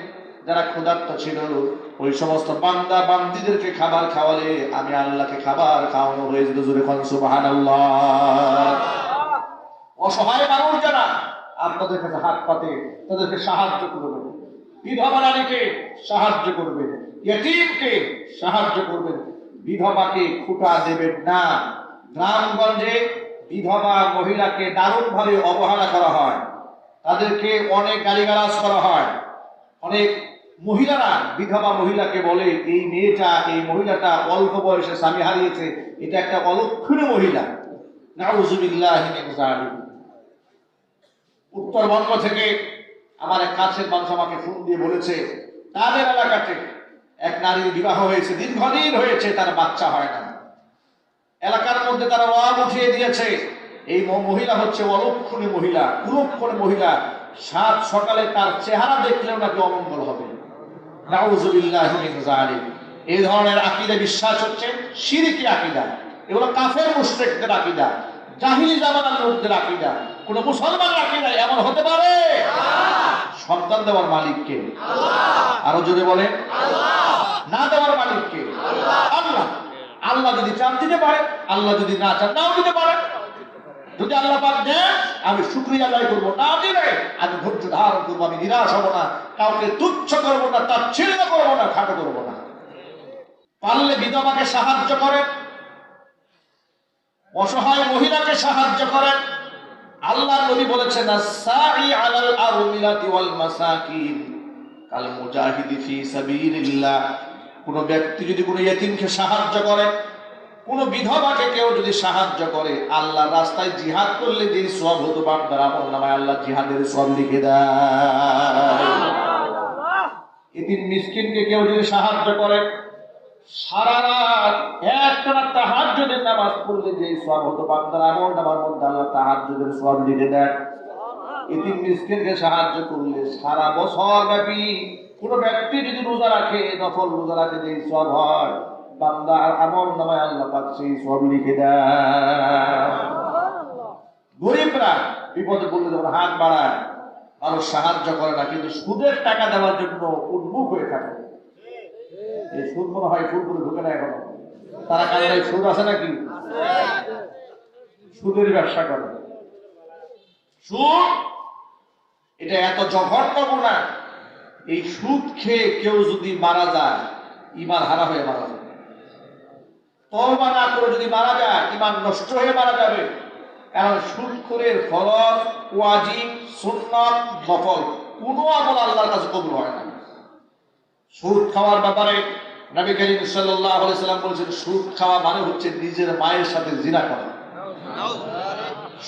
যারা ক্ষুধার্ত ছিল, ওই সমস্ত বান্দা বান্দীদেরকে খাবার খাওয়ালে আমি আল্লাহকে খাবার খাওয়ানো হয়ে যেত। জোরে কোন সুবহানাল্লাহ। অসহায় মানুষ যারা আপনাদের কাছে হাত পাতে তাদেরকে সাহায্য করবেন, বিধবা নারীকে সাহায্য করবেন, ইয়তীমকে সাহায্য করবেন, বিধবাকে খুঁটা দেবেন না। গ্রামগঞ্জে বিধবা মহিলাকে দারুণভাবে অবহেলা করা হয়, তাদেরকে অনেক গালিগালাজ করা হয়। অনেক মহিলারা বিধবা মহিলাকে বলে, এই মেয়েটা, এই মহিলাটা অল্প বয়সে স্বামী হারিয়েছে, এটা একটা অলক্ষণীয় মহিলা। নাউযুবিল্লাহি মিন যালিক। উত্তরবঙ্গ থেকে আমার এক কাছের মানুষ আমাকে ফোন দিয়ে বলেছে, তাদের এলাকাতে এক নারীর বিবাহ হয়েছে, দীর্ঘদিন হয়েছে, তার বাচ্চা হয় না। এলাকার মধ্যে তারা রব উঠিয়ে দিয়েছে, এই মহিলা হচ্ছে অলক্ষণীয় মহিলা, কুলক্ষণীয় মহিলা, সাত সকালে তার চেহারা দেখলেও নাকি অমঙ্গল হবে। নাউযুবিল্লাহি মিন যালিক। এই ধরনের আকীদা বিশ্বাস হচ্ছে শিরকি আকীদা, এগুলো কাফের মুশরিকদের আকীদা, জাহিলি জামানার লোকদের আকীদা। কোন মুসলমান আকীদা এমন হতে পারে? সন্তান দেওয়ার মালিককে আরো জোরে বলেন, না দেওয়ার মালিককে আল্লাহ। আল্লাহ যদি চান দিতে পারে, আল্লাহ যদি না চান নাও দিতে পারে। যদি আল্লাহ পাক দেন আমি শুকরিয়া আদায় করবো, না দিলে আমি ধৈর্য ধারণ করবো, আমি নিরাশ হবো না, কাউকে তুচ্ছ করবো না, তাচ্ছিল্য করবো না, খাটো করবো না। পারলে বিধবাকে সাহায্য করেন, অসহায় মহিলাকে সাহায্য করেন। আল্লাহ নবী বলেছেন, as-sa'i 'alal armilati wal masakin কাল মুজাহিদি ফি সাবিলিল্লাহ। কোন ব্যক্তি যদি কোন ইয়তীমকে সাহায্য করে, কোন বিধবাকে কেউ যদি সাহায্য করে, আল্লাহর রাস্তায় জিহাদ করলে যে সওয়াব হতো বান্দার আমলনামায় আল্লাহ জিহাদের সওয়াব লিখে দেয়। ইতিম মিসকিনকে কেউ যদি সাহায্য করে, সারা রাত একটানা তাহাজ্জুদের নামাজ পড়লে যে সওয়াব হতো বান্দার আমলনামার মধ্যে আল্লাহ তাহাজ্জুদের সওয়াব লিখে দেয়। ইতিম মিসকিনকে সাহায্য করলে সারা বছর ব্যাপী কোন ব্যক্তি যদি রোজা রাখে, নফল রোজা রাখে, যে সওয়াব হয় বান্দার আমলনামায় আল্লাহ পাক সেই সওয়াব লিখে দেয়। গরিবরা বিপদে পড়লে যখন হাত বাড়ায়, মানুষ সাহায্য করে না, কিন্তু সুদের টাকা দেওয়ার জন্য উন্মুখ হয়ে থাকে। এই সুদ মনে হয় ফুলপুরে ঢুকে না এখনো, তারা কারণে সুদ আছে নাকি? সুদের ব্যবসা করে। সুদ এটা এত জঘন্য গুনাহ, এই সুদ খেয়ে কেউ যদি মারা যায়, ঈমান হারা হয়ে মারা যাবে। তওবা না করে যদি মারা যায়, ঈমান নষ্ট হয়ে মারা যাবে। কারণ সুদখোরের ফরজ, ওয়াজিব, সুন্নাত, নফল কোনো আমল আল্লাহর কাছে কবুল হয় না। সুদ খাওয়ার ব্যাপারে নবী করিম সাল্লাল্লাহু আলাইহি সাল্লাম বলেছেন, সুদ খাওয়া মানে হচ্ছে নিজের মায়ের সাথে জিনা করা।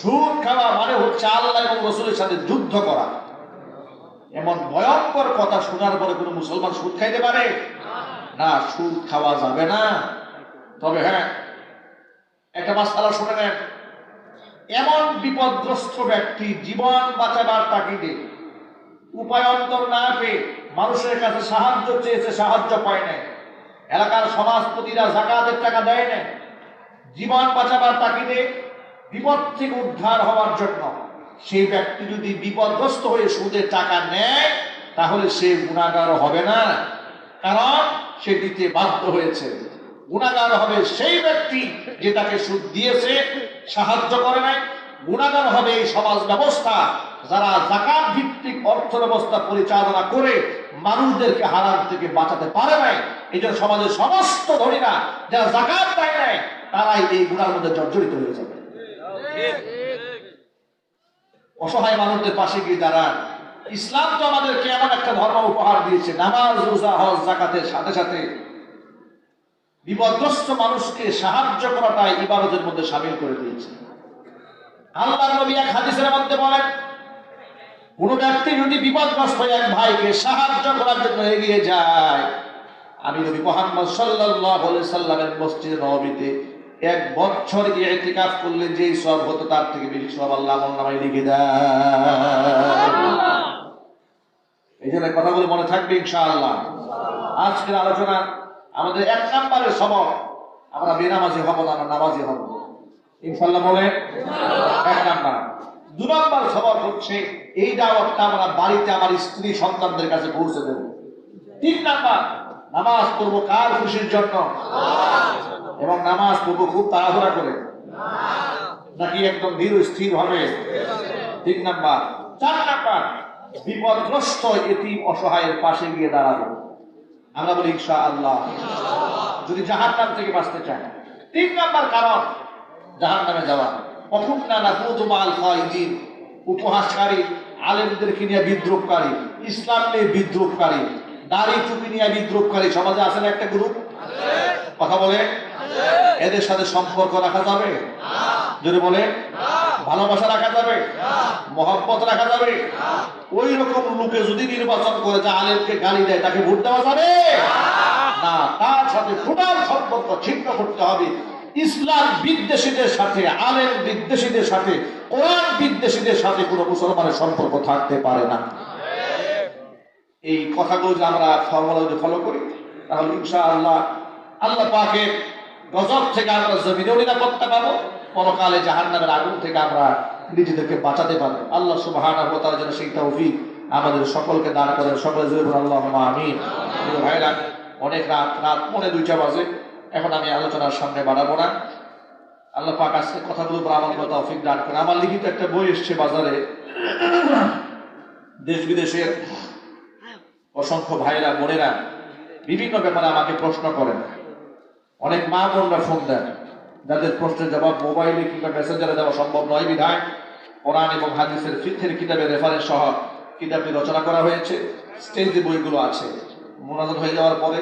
সুদ খাওয়া মানে হচ্ছে আল্লাহ এবং রাসূলের সাথে যুদ্ধ করা। এমন ভয়ঙ্কর কথা শোনার পরে কোনো মুসলমান সুদ খাইতে পারে না? সুদ খাওয়া যাবে না। তবে হ্যাঁ, একটা মাসআলা শুনে নেন। এমন বিপদগ্রস্ত ব্যক্তি জীবন বাঁচাবার তাগিদে উপায়ন্তর না পেয়ে মানুষের কাছে সাহায্য চেয়েছে, সাহায্য পায় না। এলাকার সমাজপতিরা যাকাতের টাকা দেয় না। জীবন বাঁচাবার তাগিদে বিপদ থেকে উদ্ধার হওয়ার জন্য সেই ব্যক্তি যদি বিপদগ্রস্ত হয়ে সুদের টাকা নেয়, তাহলে সে গুনাহগার হবে না, কারণ সে দিতে বাধ্য হয়েছে। গুনাহগার হবে সেই ব্যক্তি যে তাকে সুদ দিয়েছে, সাহায্য করে নাই। গুনাহগার হবে এই সমাজ ব্যবস্থা যারা যাকাত ভিত্তিক অর্থ ব্যবস্থা পরিচালনা করে মানুষদেরকে হারাম থেকে বাঁচাতে পারে নাই। এই জন্য সমাজের সমস্ত ধনীরা যারা যাকাত দেয় নাই, তারাই এই গুনাহের মধ্যে জর্জরিত হয়ে যাবে। অসহায় মানুষদের পাশে গিয়ে দাঁড়ান। ইসলাম তো আমাদেরকে এমন একটা ধর্ম উপহার দিয়েছে, নামাজ, রোজা, হজ, যাকাতের সাথে সাথে বিপদগ্রস্ত মানুষকে সাহায্য করাটা ইবাদতের মধ্যে শামিল করে দিয়েছে। আল্লাহর নবী এক হাদিসের মধ্যে বলেন, কোন ব্যক্তি যদি বিপদগ্রস্ত এক ভাইকে সাহায্য করার জন্য এগিয়ে যায়, আমি নবী মুহাম্মদ সাল্লাল্লাহু আলাইহি সাল্লামের মসজিদে নববীতে 1 বছর ইতিকাফ করলে যেই সওয়াব হতো তার থেকে বেশি সওয়াব আল্লাহ আমলনামায় লিখে দেয়। এই জন্য কথাগুলো মনে থাকবে ইনশাআল্লাহ। আজকের আলোচনা আমাদের 1 নম্বরের সবক, আমরা বেনামাজি হব না, আমরা নামাজি হব ইনশাআল্লাহ। বলে 1 নাম্বার। 2 নাম্বার সবক হচ্ছে এই দাওয়াতটা আমরা বাড়িতে আমার স্ত্রী সন্তানদের কাছে পৌঁছে দেব। 3 নাম্বার, নামাজ পড়বো কার খুশির জন্য? এবং নামাজ পড়বো খুব তাড়াহুড়া করে নাকি একদম ধীর স্থির ভাবে? 3 নাম্বার। 4 নাম্বার, বিপদগ্রস্ত এতিম অসহায়ের পাশে গিয়ে দাঁড়াবো। আমরা বলি ইনশাআল্লাহ, যদি জাহান্নাম থেকে বাঁচতে চাই। 3 নাম্বার কারণ জাহান্নামে যাওয়া, অকুন্না নাকুযু মাল খায়িদিন, উপহাসকারী, আলেমদেরকে নিয়ে বিদ্রুপকারী, ইসলাম নিয়ে বিদ্রুপকারী, দাড়ি টুপি নিয়ে বিদ্রুপকারী সমাজে আছে না একটা গ্রুপ? কথা বলে, এদের সাথে সম্পর্ক রাখা যাবে? যদি বলে ভালোবাসা রাখা যাবে, মহব্বত রাখা যাবে? ওই রকম লোকে যদি নির্বাচন করে যে আলেমকে গালি দেয়, তাকে ভোট দেওয়া যাবে না। তার সাথে টোটাল সম্পর্ক ছিন্ন করতে হবে। ইসলাম বিদ্বেষীদের সাথে, আলেম বিদ্বেষীদের সাথে, কোরআন বিদ্বেষীদের সাথে কোনো মুসলমানের সম্পর্ক থাকতে পারে না। এই কথাগুলো যদি আমরা ফর্মুলা যদি ফলো করি, তাহলে ইনশাআল্লাহ আল্লাহ পাকের গজব থেকে আমরা জমিনেও নিরাপত্তা পাবো, পরকালে জাহান্নামের আগুন থেকে আমরা নিজেদেরকে বাঁচাতে পারবো। আল্লাহ সুবহানাহু ওয়া তাআলা যেন সেই তৌফিক আমাদের সকলকে দান করেন। সকলে জোরে বলুন আল্লাহুম্মা আমিন। ভাইরা, অনেক রাত 1:45 বাজে, এখন আমি আলোচনার সামনে বাড়াবো না। আল্লাহ পাক আজকে কথাগুলো আমার কথা তৌফিক দান করেন। আমার লিখিত একটা বই এসছে বাজারে, দেশ বিদেশের অসংখ্য ভাইরা বোনেরা বিভিন্ন ব্যাপারে আমাকে প্রশ্ন করেন। অনেক মা বোনরা ফোন দেন, যাদের প্রশ্নের জবাব মোবাইলে কিংবা মেসেঞ্জারে দেওয়া সম্ভব নয় বিধায় কোরআন এবং হাদিসের ফিকহের কিতাবের রেফারেন্স সহ কিতাবটি রচনা করা হয়েছে। স্টেজে বইগুলো আছে। মোনাজাত হয়ে যাওয়ার পরে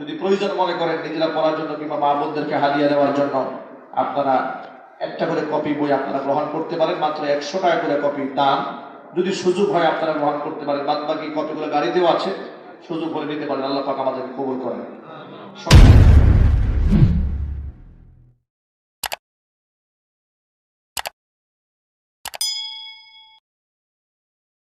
যদি প্রয়োজন মনে করেন নিজেরা পড়ার জন্য কিংবা মা বোনদেরকে হাদিয়া দেওয়ার জন্য, আপনারা একটা করে কপি বই আপনারা গ্রহণ করতে পারেন। মাত্র 100 টাকা করে কপির দাম। যদি সুযোগ হয় আপনারা গ্রহণ করতে পারেন। বাদ বাকি কপিগুলো গাড়িতেও আছে, সুযোগ হলে নিতে পারেন। আল্লাহ পাক আমাদেরকে কবুল করেন।